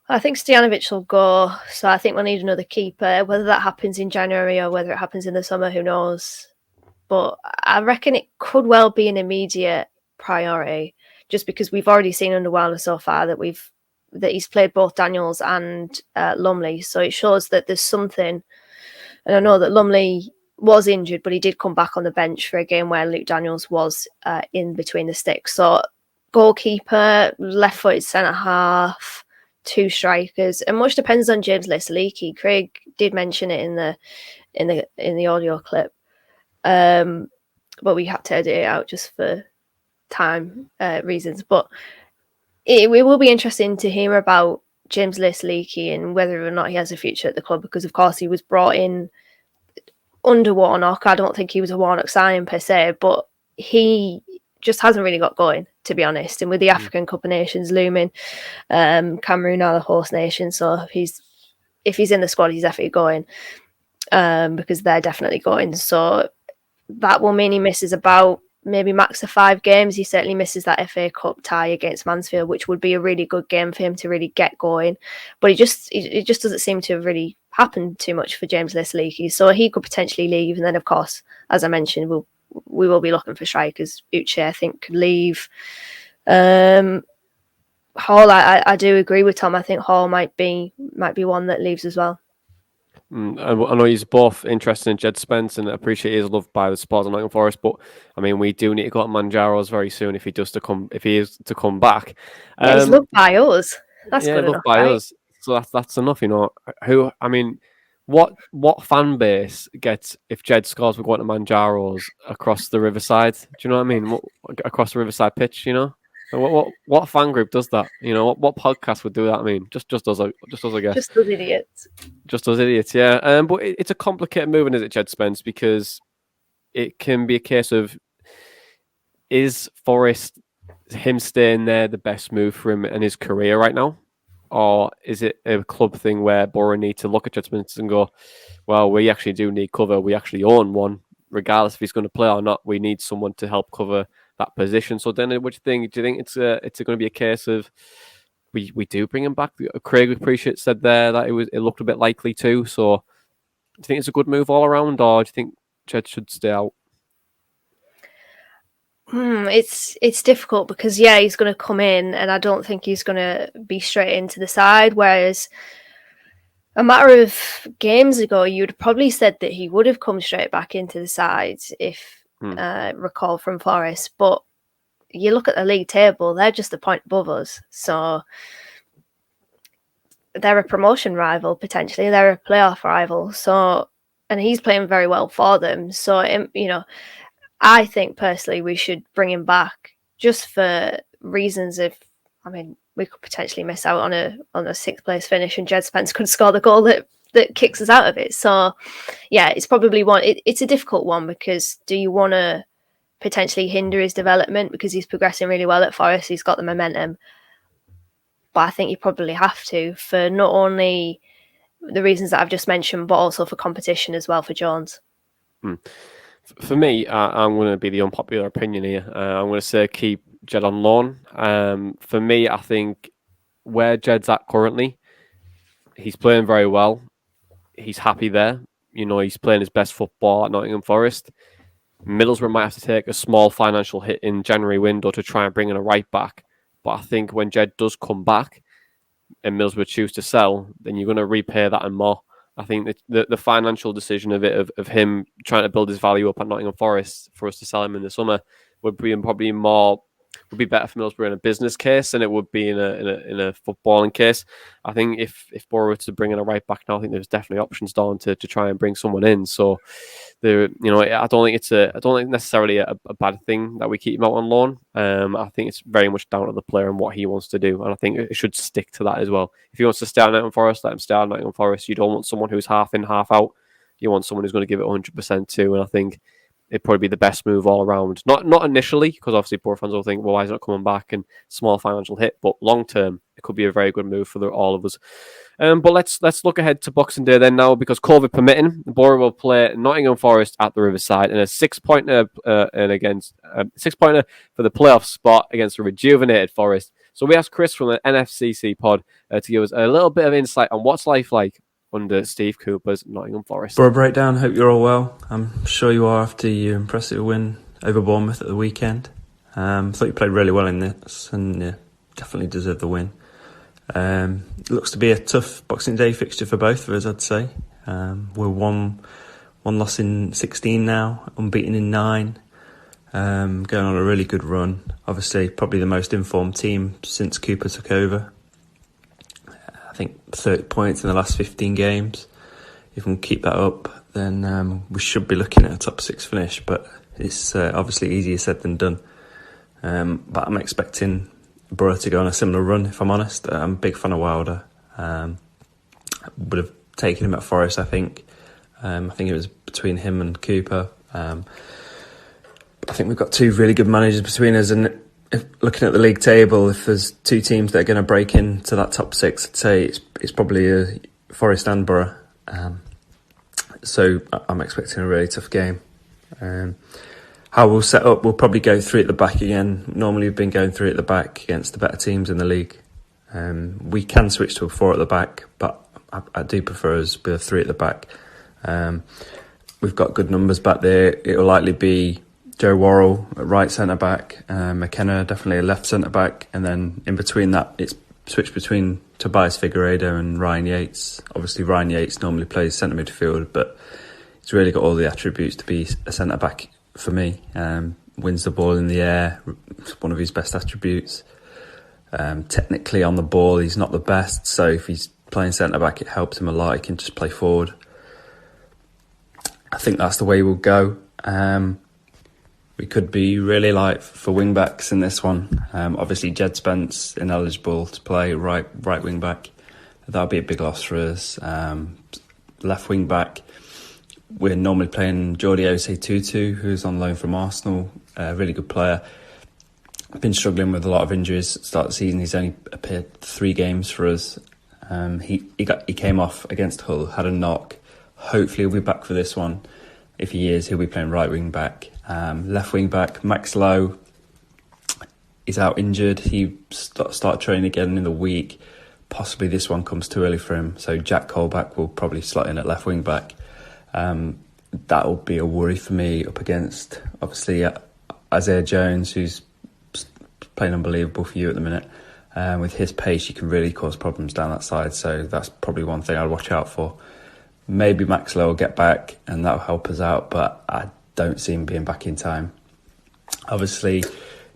I think Stojanovic will go, so I think we'll need another keeper. Whether that happens in January or whether it happens in the summer, who knows? But I reckon it could well be an immediate priority, just because we've already seen under Wilder so far that he's played both Daniels and Lumley, so it shows that there's something. And I know that Lumley was injured, but he did come back on the bench for a game where Luke Daniels was in between the sticks. So goalkeeper, left-footed centre half, 2 strikers, and much depends on James Lesaliki. Craig did mention it in the audio clip, but we had to edit it out just for time reasons. But it will be interesting to hear about James Lesaliki and whether or not he has a future at the club, because of course he was brought in under Warnock. I don't think he was a Warnock signing per se, but he just hasn't really got going, to be honest. And with the African Cup of Nations looming, Cameroon are the host nation, so if he's in the squad, he's definitely going, because they're definitely going. So that will mean he misses about maybe max of 5 games. He certainly misses that FA Cup tie against Mansfield, which would be a really good game for him to really get going. But it just doesn't seem to have really happened too much for James Lesaliki. So he could potentially leave. And then, of course, as I mentioned, we will be looking for strikers. Uche, I think, could leave. Hall, I do agree with Tom. I think Hall might be one that leaves as well. I know he's both interested in Jed Spence and appreciate he's loved by the supporters of Nottingham Forest, but I mean we do need to go to Manjaro's very soon if he is to come back. Yeah, he's loved by us. That's good enough, by right? us. So that's enough, you know. What fan base gets if Jed scores? We're going to Manjaro's across the Riverside. Do you know what I mean? Across the Riverside pitch, you know. What fan group does that? You know, what podcast would do that? I mean, just us, I guess. Just those idiots. Just those idiots, yeah. But it's a complicated move, is it, Jed Spence? Because it can be a case of, is Forest, him staying there, the best move for him and his career right now? Or is it a club thing where Boro need to look at Jed Spence and go, well, we actually do need cover. We actually own one. regardless if he's going to play or not, we need someone to help cover that position. So then, what do you think? Do you think it's going to be a case of we do bring him back? Craig Appreciate said there that it looked a bit likely too. So do you think it's a good move all around, or do you think Jed should stay out? It's difficult because he's going to come in, and I don't think he's going to be straight into the side. Whereas a matter of games ago, you'd probably said that he would have come straight back into the side if recall from Forest. But you look at the league table; they're just a point above us, so they're a promotion rival potentially. They're a playoff rival. So, and he's playing very well for them. So, I think personally we should bring him back just for reasons of, we could potentially miss out on a sixth place finish, and Jed Spence could score the goal that kicks us out of it. So, it's probably it's a difficult one, because do you want to potentially hinder his development because he's progressing really well at Forest? He's got the momentum, but I think you probably have to, for not only the reasons that I've just mentioned, but also for competition as well for Jones. For me, I'm going to be the unpopular opinion here. I'm going to say keep Jed on loan. For me, I think where Jed's at currently, he's playing very well. He's happy there. He's playing his best football at Nottingham Forest. Middlesbrough might have to take a small financial hit in January window to try and bring in a right back. But I think when Jed does come back and Middlesbrough choose to sell, then you're going to repay that and more. I think the financial decision of him trying to build his value up at Nottingham Forest for us to sell him in the summer would be better for Middlesbrough in a business case than it would be in a footballing case. I think if Boro were to bring in a right back now, I think there's definitely options down to try and bring someone in. So I don't think necessarily a bad thing that we keep him out on loan. I think it's very much down to the player and what he wants to do, and I think it should stick to that as well. If he wants to stay at Nottingham Forest, let him stay at Nottingham Forest. You don't want someone who's half in, half out. You want someone who's going to give it 100% too, and I think it'd probably be the best move all around. Not initially, because obviously Boro fans will think, well, why is it not coming back, and small financial hit, but long term, it could be a very good move for all of us. But let's look ahead to Boxing Day then now, because COVID permitting, Boro will play Nottingham Forest at the Riverside in a 6-pointer for the playoff spot against a rejuvenated Forest. So we asked Chris from the NFCC pod to give us a little bit of insight on what's life like under Steve Cooper's Nottingham Forest. Boro breakdown, hope you're all well. I'm sure you are after your impressive win over Bournemouth at the weekend. Thought you played really well in this, and definitely deserved the win. Looks to be a tough Boxing Day fixture for both of us, I'd say. We're one loss in 16 now, unbeaten in 9. Going on a really good run. Obviously, probably the most informed team since Cooper took over. I think 30 points in the last 15 games. If we can keep that up, then we should be looking at a top 6 finish, but it's obviously easier said than done. But I'm expecting Boro to go on a similar run, if I'm honest. I'm a big fan of Wilder. Would have taken him at Forest, I think. I think it was between him and Cooper. I think we've got 2 really good managers between us, and looking at the league table, if there's 2 teams that are going to break into that top 6, I'd say it's probably Forest and Boro. So I'm expecting a really tough game. How we'll set up, we'll probably go 3 at the back again. Normally we've been going 3 at the back against the better teams in the league. We can switch to a 4 at the back, but I do prefer us with a 3 at the back. We've got good numbers back there. It'll likely be Joe Worrell at right centre-back, McKenna definitely a left centre-back, and then in between that it's switched between Tobias Figueiredo and Ryan Yates. Obviously Ryan Yates normally plays centre midfield, but he's really got all the attributes to be a centre-back for me. Wins the ball in the air, it's one of his best attributes. Technically on the ball he's not the best, so if he's playing centre-back it helps him a lot. He can just play forward. I think that's the way we'll go. We could be really light for wing-backs in this one. Obviously, Jed Spence ineligible to play right wing-back. That'll be a big loss for us. Left wing-back, we're normally playing Jordi Osei-Tutu, who's on loan from Arsenal. A really good player. Been struggling with a lot of injuries at the start of the season. He's only appeared 3 games for us. He came off against Hull, had a knock. Hopefully he'll be back for this one. if he is, he'll be playing right wing back. Left wing back, Max Lowe is out injured. He started training again in the week. Possibly this one comes too early for him. So Jack Colback will probably slot in at left wing back. That'll be a worry for me up against, obviously, Isaiah Jones, who's playing unbelievable for you at the minute. With his pace, you can really cause problems down that side. So that's probably one thing I'd watch out for. Maybe Max Lowe will get back and that'll help us out, but I don't see him being back in time. Obviously,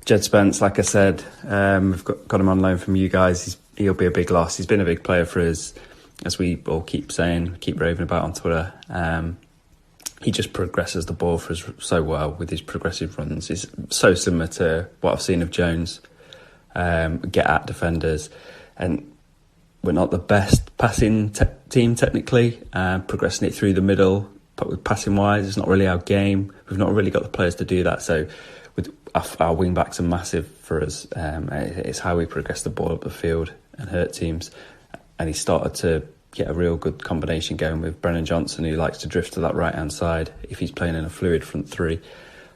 Jed Spence, like I said, we've got him on loan from you guys. He'll be a big loss. He's been a big player for us, as we all keep saying, keep raving about on Twitter. He just progresses the ball for us so well with his progressive runs. It's so similar to what I've seen of Jones. Get at defenders, and we're not the best passing team technically, progressing it through the middle, but with passing wise, it's not really our game. We've not really got the players to do that. So with our wing backs are massive for us. It's how we progress the ball up the field and hurt teams. And he started to get a real good combination going with Brennan Johnson, who likes to drift to that right hand side if he's playing in a fluid front three.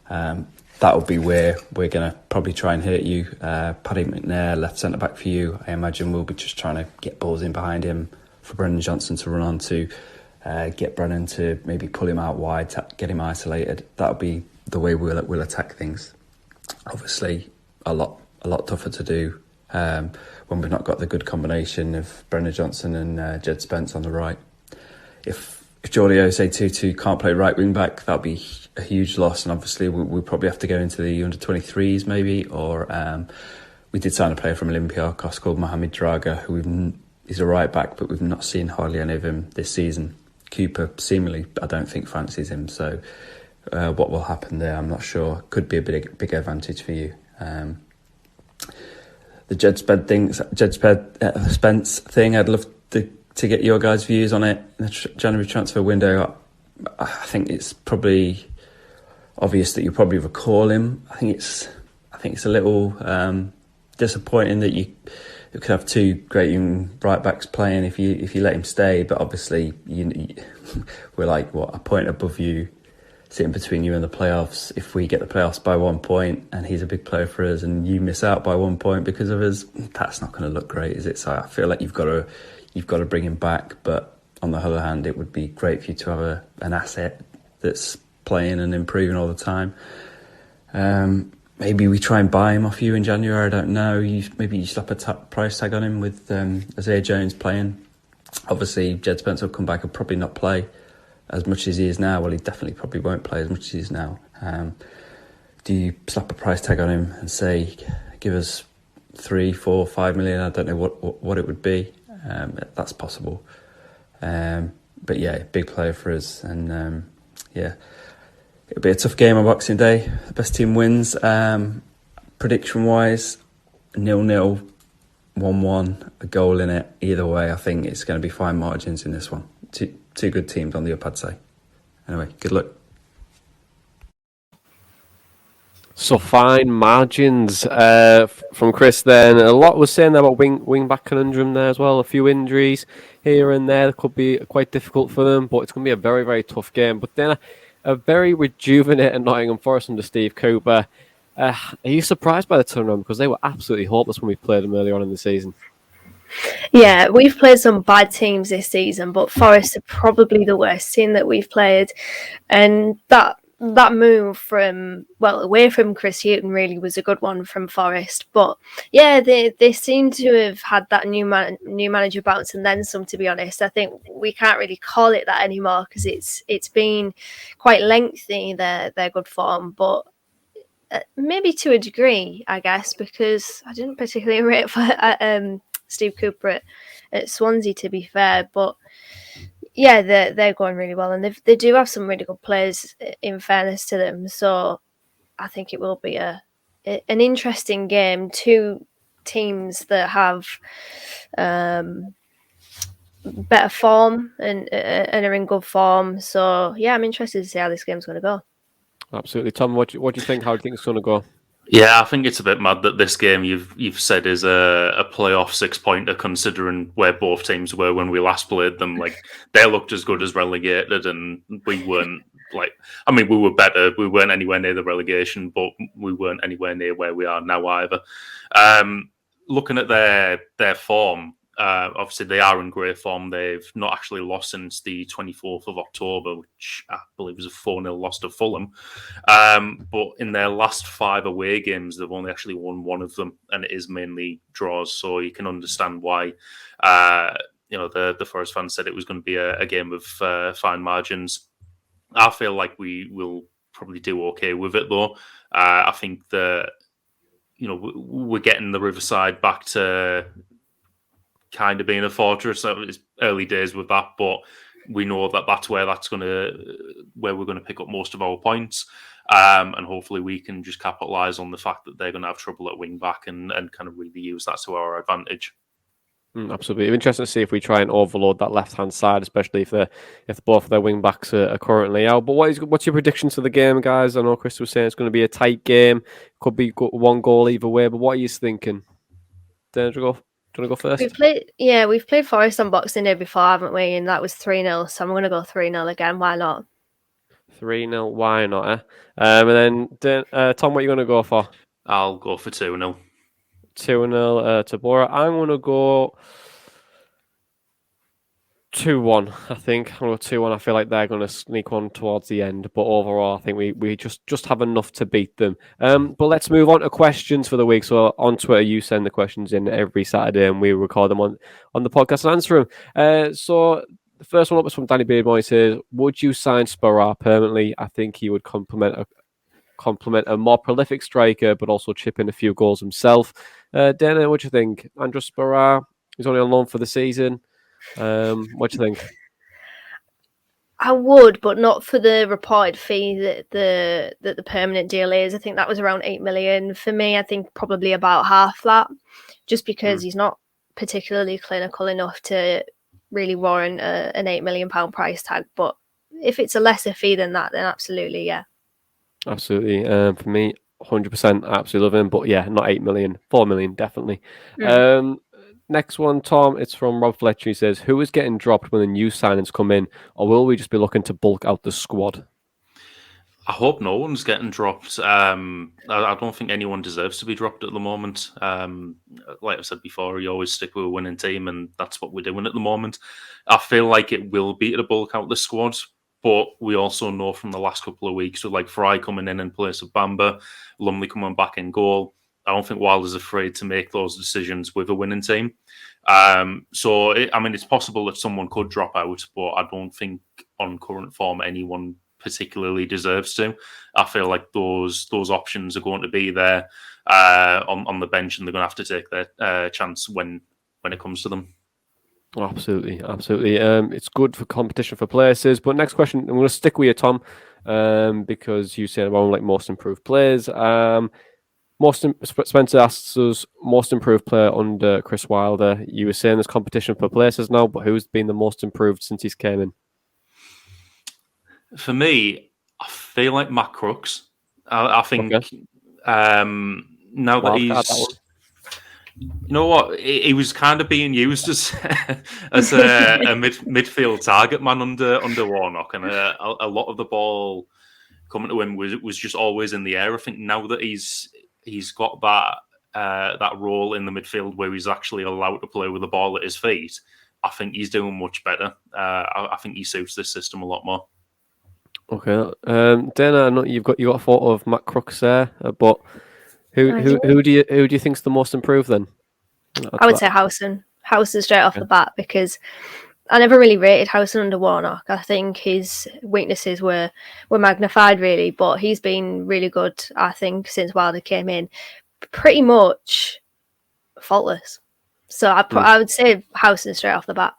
That'll be where we're going to probably try and hurt you. Paddy McNair, left centre back for you. I imagine we'll be just trying to get balls in behind him for Brennan Johnson to run on to, get Brennan to maybe pull him out wide, get him isolated. That'll be the way we'll attack things. Obviously, a lot tougher to do when we've not got the good combination of Brennan Johnson and Jed Spence on the right. If Jordi Osei-Tutu can't play right wing back, that'll be a huge loss, and obviously we'll probably have to go into the under-23s maybe, or we did sign a player from Olympiacos called Mohamed Draga, who he's a right back, but we've not seen hardly any of him this season. Cooper seemingly, I don't think, fancies him, so what will happen there, I'm not sure. Could be a big advantage for you. The Jed Spence thing, I'd love to get your guys' views on it. The January transfer window, I think it's probably obvious that you probably recall him. I think it's a little disappointing that you could have two great young right backs playing if you let him stay. But obviously, we're like a point above you, sitting between you and the playoffs. If we get the playoffs by 1 point and he's a big player for us, and you miss out by 1 point because of us, that's not going to look great, is it? So I feel like you've got to bring him back. But on the other hand, it would be great for you to have an asset that's playing and improving all the time. Maybe we try and buy him off you in January, I don't know. Maybe you slap a price tag on him with Isaiah Jones playing. Obviously, Jed Spence will come back and probably not play as much as he is now. Well, he definitely probably won't play as much as he is now. Do you slap a price tag on him and say, give us 3, 4, 5 million? I don't know what it would be. That's possible. But yeah, big player for us. And yeah, it'll be a tough game on Boxing Day. The best team wins. Prediction-wise, 0-0, 1-1, a goal in it. Either way, I think it's going to be fine margins in this one. Two good teams on the up, I'd say. Anyway, good luck. So fine margins from Chris then. A lot was saying there about wing back conundrum there as well. A few injuries here and there that could be quite difficult for them, but it's going to be a very, very tough game. But then a very rejuvenated Nottingham Forest under Steve Cooper. Are you surprised by the turnaround? Because they were absolutely hopeless when we played them earlier on in the season. Yeah, we've played some bad teams this season, but Forest are probably the worst team that we've played. And that move away from Chris Hughton really was a good one from Forest. But yeah, they seem to have had that new manager bounce and then some, to be honest. I think we can't really call it that anymore because it's been quite lengthy, their good form, but maybe to a degree, I guess, because I didn't particularly rate for Steve Cooper at Swansea, to be fair. But yeah, they're going really well, and they do have some really good players, in fairness to them. So I think it will be an interesting game. Two teams that have better form and are in good form. So yeah, I'm interested to see how this game's going to go. Absolutely, Tom. What do you think? How do you think it's going to go? Yeah, I think it's a bit mad that this game you've said is a playoff 6-pointer, considering where both teams were when we last played them. Like, they looked as good as relegated, and we weren't like, I mean, we were better. We weren't anywhere near the relegation, but we weren't anywhere near where we are now either. Looking at their form, obviously they are in great form. They've not actually lost since the 24th of October, which I believe was a 4-0 loss to Fulham. But in their last 5 away games, they've only actually won one of them, and it is mainly draws. So you can understand why the Forest fans said it was going to be a game of fine margins. I feel like we will probably do okay with it, though. I think that we're getting the Riverside back to kind of being a fortress. So it's early days with that, but we know that that's where we're going to pick up most of our points, and hopefully we can just capitalise on the fact that they're going to have trouble at wing back and kind of really use that to our advantage. Absolutely. It's interesting to see if we try and overload that left-hand side, especially if both of their wing-backs are currently out. But what's your predictions for the game, guys? I know Chris was saying it's going to be a tight game. Could be one goal either way, but what are you thinking? Do you want to go first? We've played Forest on Boxing Day before, haven't we? And that was 3-0, so I'm going to go 3-0 again. Why not? 3-0, why not? And then, Tom, what are you going to go for? I'll go for 2-0. 2-0 to Boro. I'm going to go 2-1, I think. I'm going to go 2-1. I feel like they're going to sneak on towards the end. But overall, I think we just have enough to beat them. But let's move on to questions for the week. So on Twitter, you send the questions in every Saturday and we record them on the podcast and answer them. So the first one up is from Danny Beardmore. He says, would you sign Sparrow permanently? I think he would complement a more prolific striker, but also chip in a few goals himself. Dana, what do you think? Andros Sparrow, he's only on loan for the season. What do you think? I would, but not for the reported fee that the permanent deal is. I think that was around 8 million. For me, I think probably about half that, just because he's not particularly clinical enough to really warrant an £8 million price tag. But if it's a lesser fee than that, then absolutely, yeah. Absolutely. For me, 100%, absolutely love him. But yeah, not 8 million, 4 million, definitely. Next one, Tom, it's from Rob Fletcher. He says, who is getting dropped when the new signings come in, or will we just be looking to bulk out the squad? I hope no one's getting dropped. I don't think anyone deserves to be dropped at the moment. Like I said before, you always stick with a winning team, and that's what we're doing at the moment. I feel like it will be to bulk out the squad, but we also know from the last couple of weeks, with like Fry coming in place of Bamba, Lumley coming back in goal, I don't think Wilder's afraid to make those decisions with a winning team. It's possible that someone could drop out, but I don't think on current form anyone particularly deserves to. I feel like those options are going to be there on the bench, and they're going to have to take their chance when it comes to them. Oh, absolutely. It's good for competition for places. But next question, I'm going to stick with you, Tom, because you said about like most improved players. Spencer asks us most improved player under Chris Wilder. You were saying there's competition for places now, but who's been the most improved since he's came in? For me, I feel like Matt Crooks. I think now that he's... You know what? He was kind of being used as a midfield target man under Warnock, and a lot of the ball coming to him was just always in the air. I think now that he's got that role in the midfield where he's actually allowed to play with the ball at his feet, I think he's doing much better. I think he suits this system a lot more. Okay, Dana, I know you've got a photo of Matt Crooks there, but who do you think's the most improved then? I would say Howson straight off the bat, because I never really rated Howson under Warnock. I think his weaknesses were magnified really, but he's been really good, I think, since Wilder came in. Pretty much faultless. So I would say Howson straight off the bat.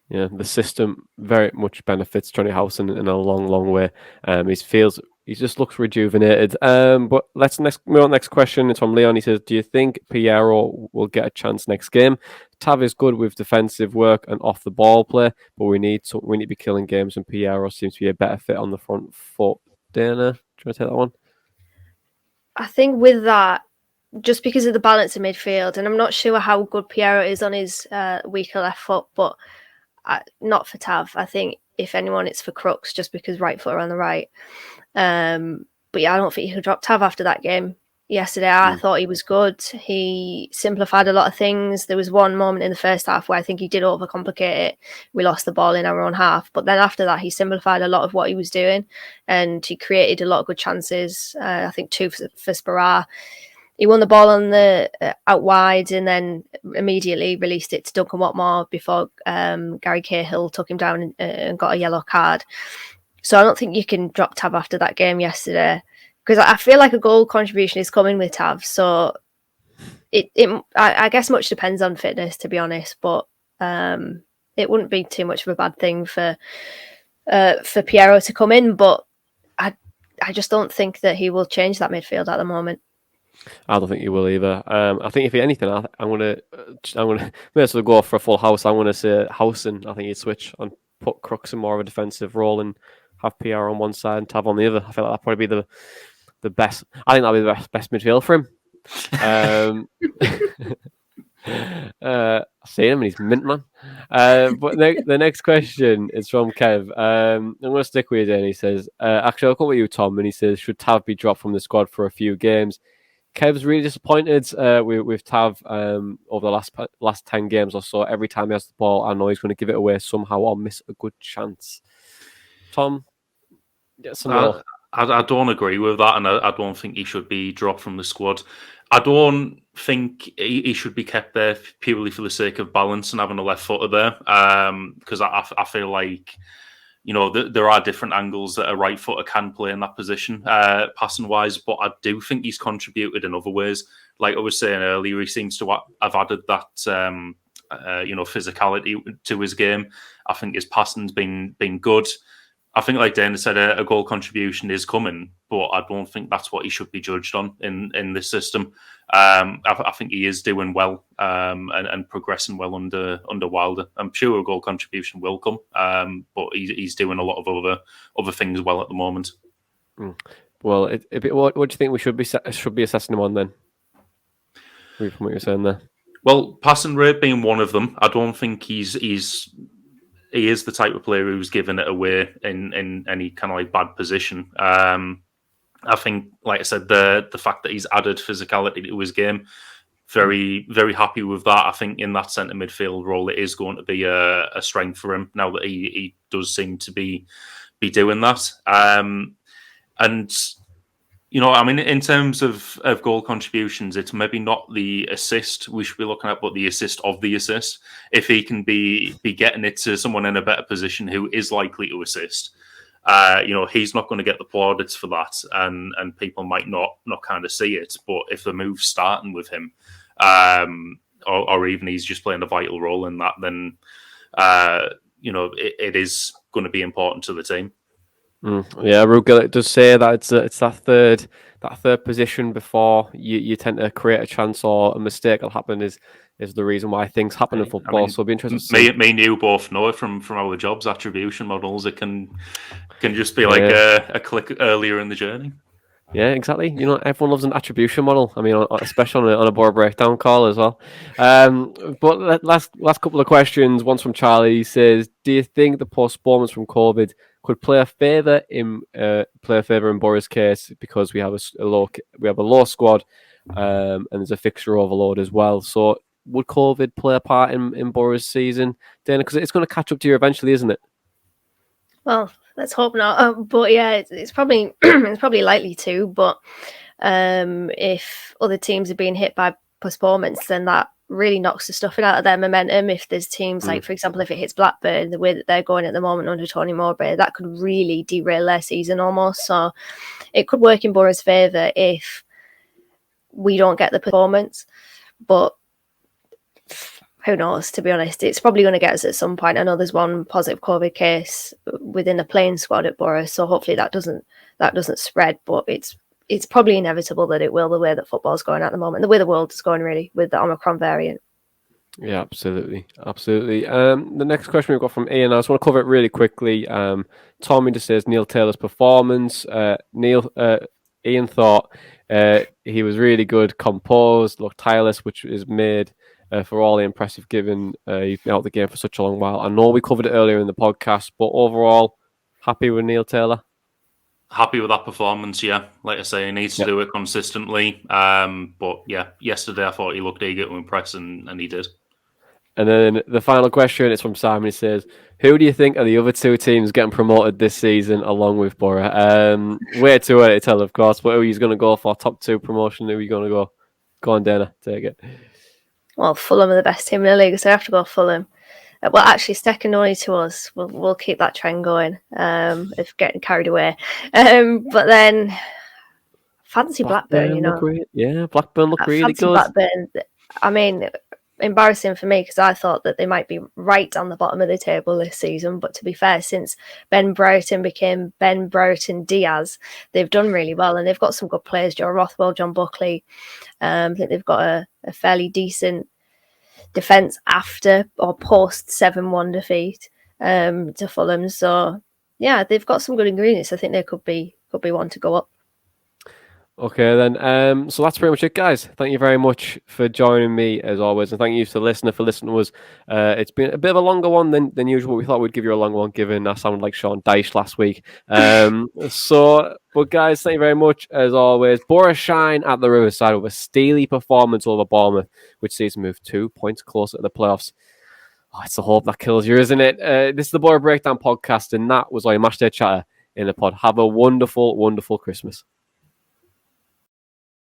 Yeah, the system very much benefits Jonny Howson in a long, long way. He just looks rejuvenated. But let's move on. Next question. It's from Leon. He says, do you think Piero will get a chance next game? Tav is good with defensive work and off the ball play, but we need to be killing games, and Piero seems to be a better fit on the front foot. Dana, do you want to take that one? I think with that, just because of the balance in midfield, and I'm not sure how good Piero is on his weaker left foot, but not for Tav. I think if anyone, it's for Crooks, just because right footer on the right. But yeah, I don't think you could drop Tav after that game yesterday. I thought he was good. He simplified a lot of things. There was one moment in the first half where I think he did overcomplicate it. We lost the ball in our own half. But then after that, he simplified a lot of what he was doing, and he created a lot of good chances. I think 2 for Spara. He won the ball on the out wide and then immediately released it to Duncan Watmore before Gary Cahill took him down and got a yellow card. So I don't think you can drop Tav after that game yesterday, because I feel like a goal contribution is coming with Tav. So I guess much depends on fitness, to be honest, but it wouldn't be too much of a bad thing for Piero to come in. But I just don't think that he will change that midfield at the moment. I don't think he will either. I think if anything, I'm gonna may as well go for a full house. I'm gonna say Howson. I think he'd switch and put Crooks in more of a defensive role and have PR on one side and Tav on the other. I feel like that'd probably be the best. I think that'd be the best midfield for him. I've seen him and he's mint, man. But the next question is from Kev. I'm going to stick with you, and he says, actually, I'll come with you, Tom. And he says, should Tav be dropped from the squad for a few games? Kev's really disappointed with Tav over the last 10 games or so. Every time he has the ball, I know he's going to give it away somehow or miss a good chance. Tom, get some more. I don't agree with that, and I don't think he should be dropped from the squad. I don't think he should be kept there purely for the sake of balance and having a left footer there, because I feel like, you know, there are different angles that a right footer can play in that position, passing wise. But I do think he's contributed in other ways. Like I was saying earlier, he seems to have added that physicality to his game. I think his passing's been good. I think, like Dana said, a goal contribution is coming, but I don't think that's what he should be judged on in this system. I think he is doing well and progressing well under Wilder. I'm sure a goal contribution will come, but he's doing a lot of other things well at the moment. Well, what do you think we should be assessing him on then? From what you're saying there. Well, passing rate being one of them. I don't think he is the type of player who's given it away in any kind of like bad position. I think, like I said, the fact that he's added physicality to his game, very, very happy with that. I think in that centre midfield role, it is going to be a strength for him now that he does seem to be doing that. And you know, I mean, in terms of goal contributions, it's maybe not the assist we should be looking at, but the assist of the assist. If he can be getting it to someone in a better position who is likely to assist, he's not going to get the plaudits for that, and people might not kind of see it. But if the move's starting with him, or even he's just playing a vital role in that, then it is going to be important to the team. Yeah, Rugal does say that it's that third position before you tend to create a chance or a mistake will happen is the reason why things happen in football. I mean, so it'll be interesting to see. Me and you both know it from our jobs attribution models. It can just be like a click earlier in the journey. Yeah, exactly. You know, everyone loves an attribution model. I mean, especially on a Boro breakdown call as well. But last couple of questions. One's from Charlie. He says, "Do you think the postponements from COVID could play a favour in Boro's case because we have a low squad and there's a fixture overload as well? So would COVID play a part in Boro's season, Dana? Because it's going to catch up to you eventually, isn't it?" Well, let's hope not. But yeah, it's probably it's probably likely to. But if other teams are being hit by postponements, then that really knocks the stuffing out of their momentum. If there's teams like, for example, if it hits Blackburn, the way that they're going at the moment under Tony Mowbray, that could really derail their season almost. So it could work in Boro's favour if we don't get the performance. But who knows, to be honest. It's probably going to get us at some point. I know there's one positive COVID case within the playing squad at Boro, so hopefully that doesn't spread, but it's probably inevitable that it will, the way that football's going at the moment, the way the world is going really with the Omicron variant. Yeah, absolutely. The next question we've got from Ian, I just want to cover it really quickly. Tommy just says Neil Taylor's performance. Ian thought he was really good, composed, looked tireless, which is made for all the impressive giving. You've been out of the game for such a long while. I know we covered it earlier in the podcast, but overall, happy with Neil Taylor? Happy with that performance, yeah. Like I say, he needs to do it consistently. But yeah, yesterday I thought he looked eager to impress, and he did. And then the final question is from Simon. He says, who do you think are the other two teams getting promoted this season along with Boro? Way too early to tell, of course, but who are you going to go for? Top 2 promotion, who are you going to go? Go on, Dana, take it. Well, Fulham are the best team in the league, so I have to go Fulham. Well, actually, second only to us. We'll keep that trend going. If getting carried away, but then fancy Blackburn. You know, Blackburn look really fancy good. Blackburn. I mean, embarrassing for me because I thought that they might be right on the bottom of the table this season. But to be fair, since Ben Brereton became Ben Brereton Diaz, they've done really well, and they've got some good players: Joe Rothwell, John Buckley. I think they've got a fairly decent defence after or post 7-1 defeat to Fulham. So yeah, they've got some good ingredients. I think they could be one to go up. Okay, then. So that's pretty much it, guys. Thank you very much for joining me, as always. And thank you to the listener for listening to us. It's been a bit of a longer one than usual. We thought we'd give you a longer one, given I sounded like Sean Dyche last week. But guys, thank you very much, as always. Boro shine at the Riverside with a steely performance over Bournemouth, which sees them move 2 points closer to the playoffs. Oh, it's the hope that kills you, isn't it? This is the Boro Breakdown podcast, and that was our Matchday Chatter in the pod. Have a wonderful, wonderful Christmas.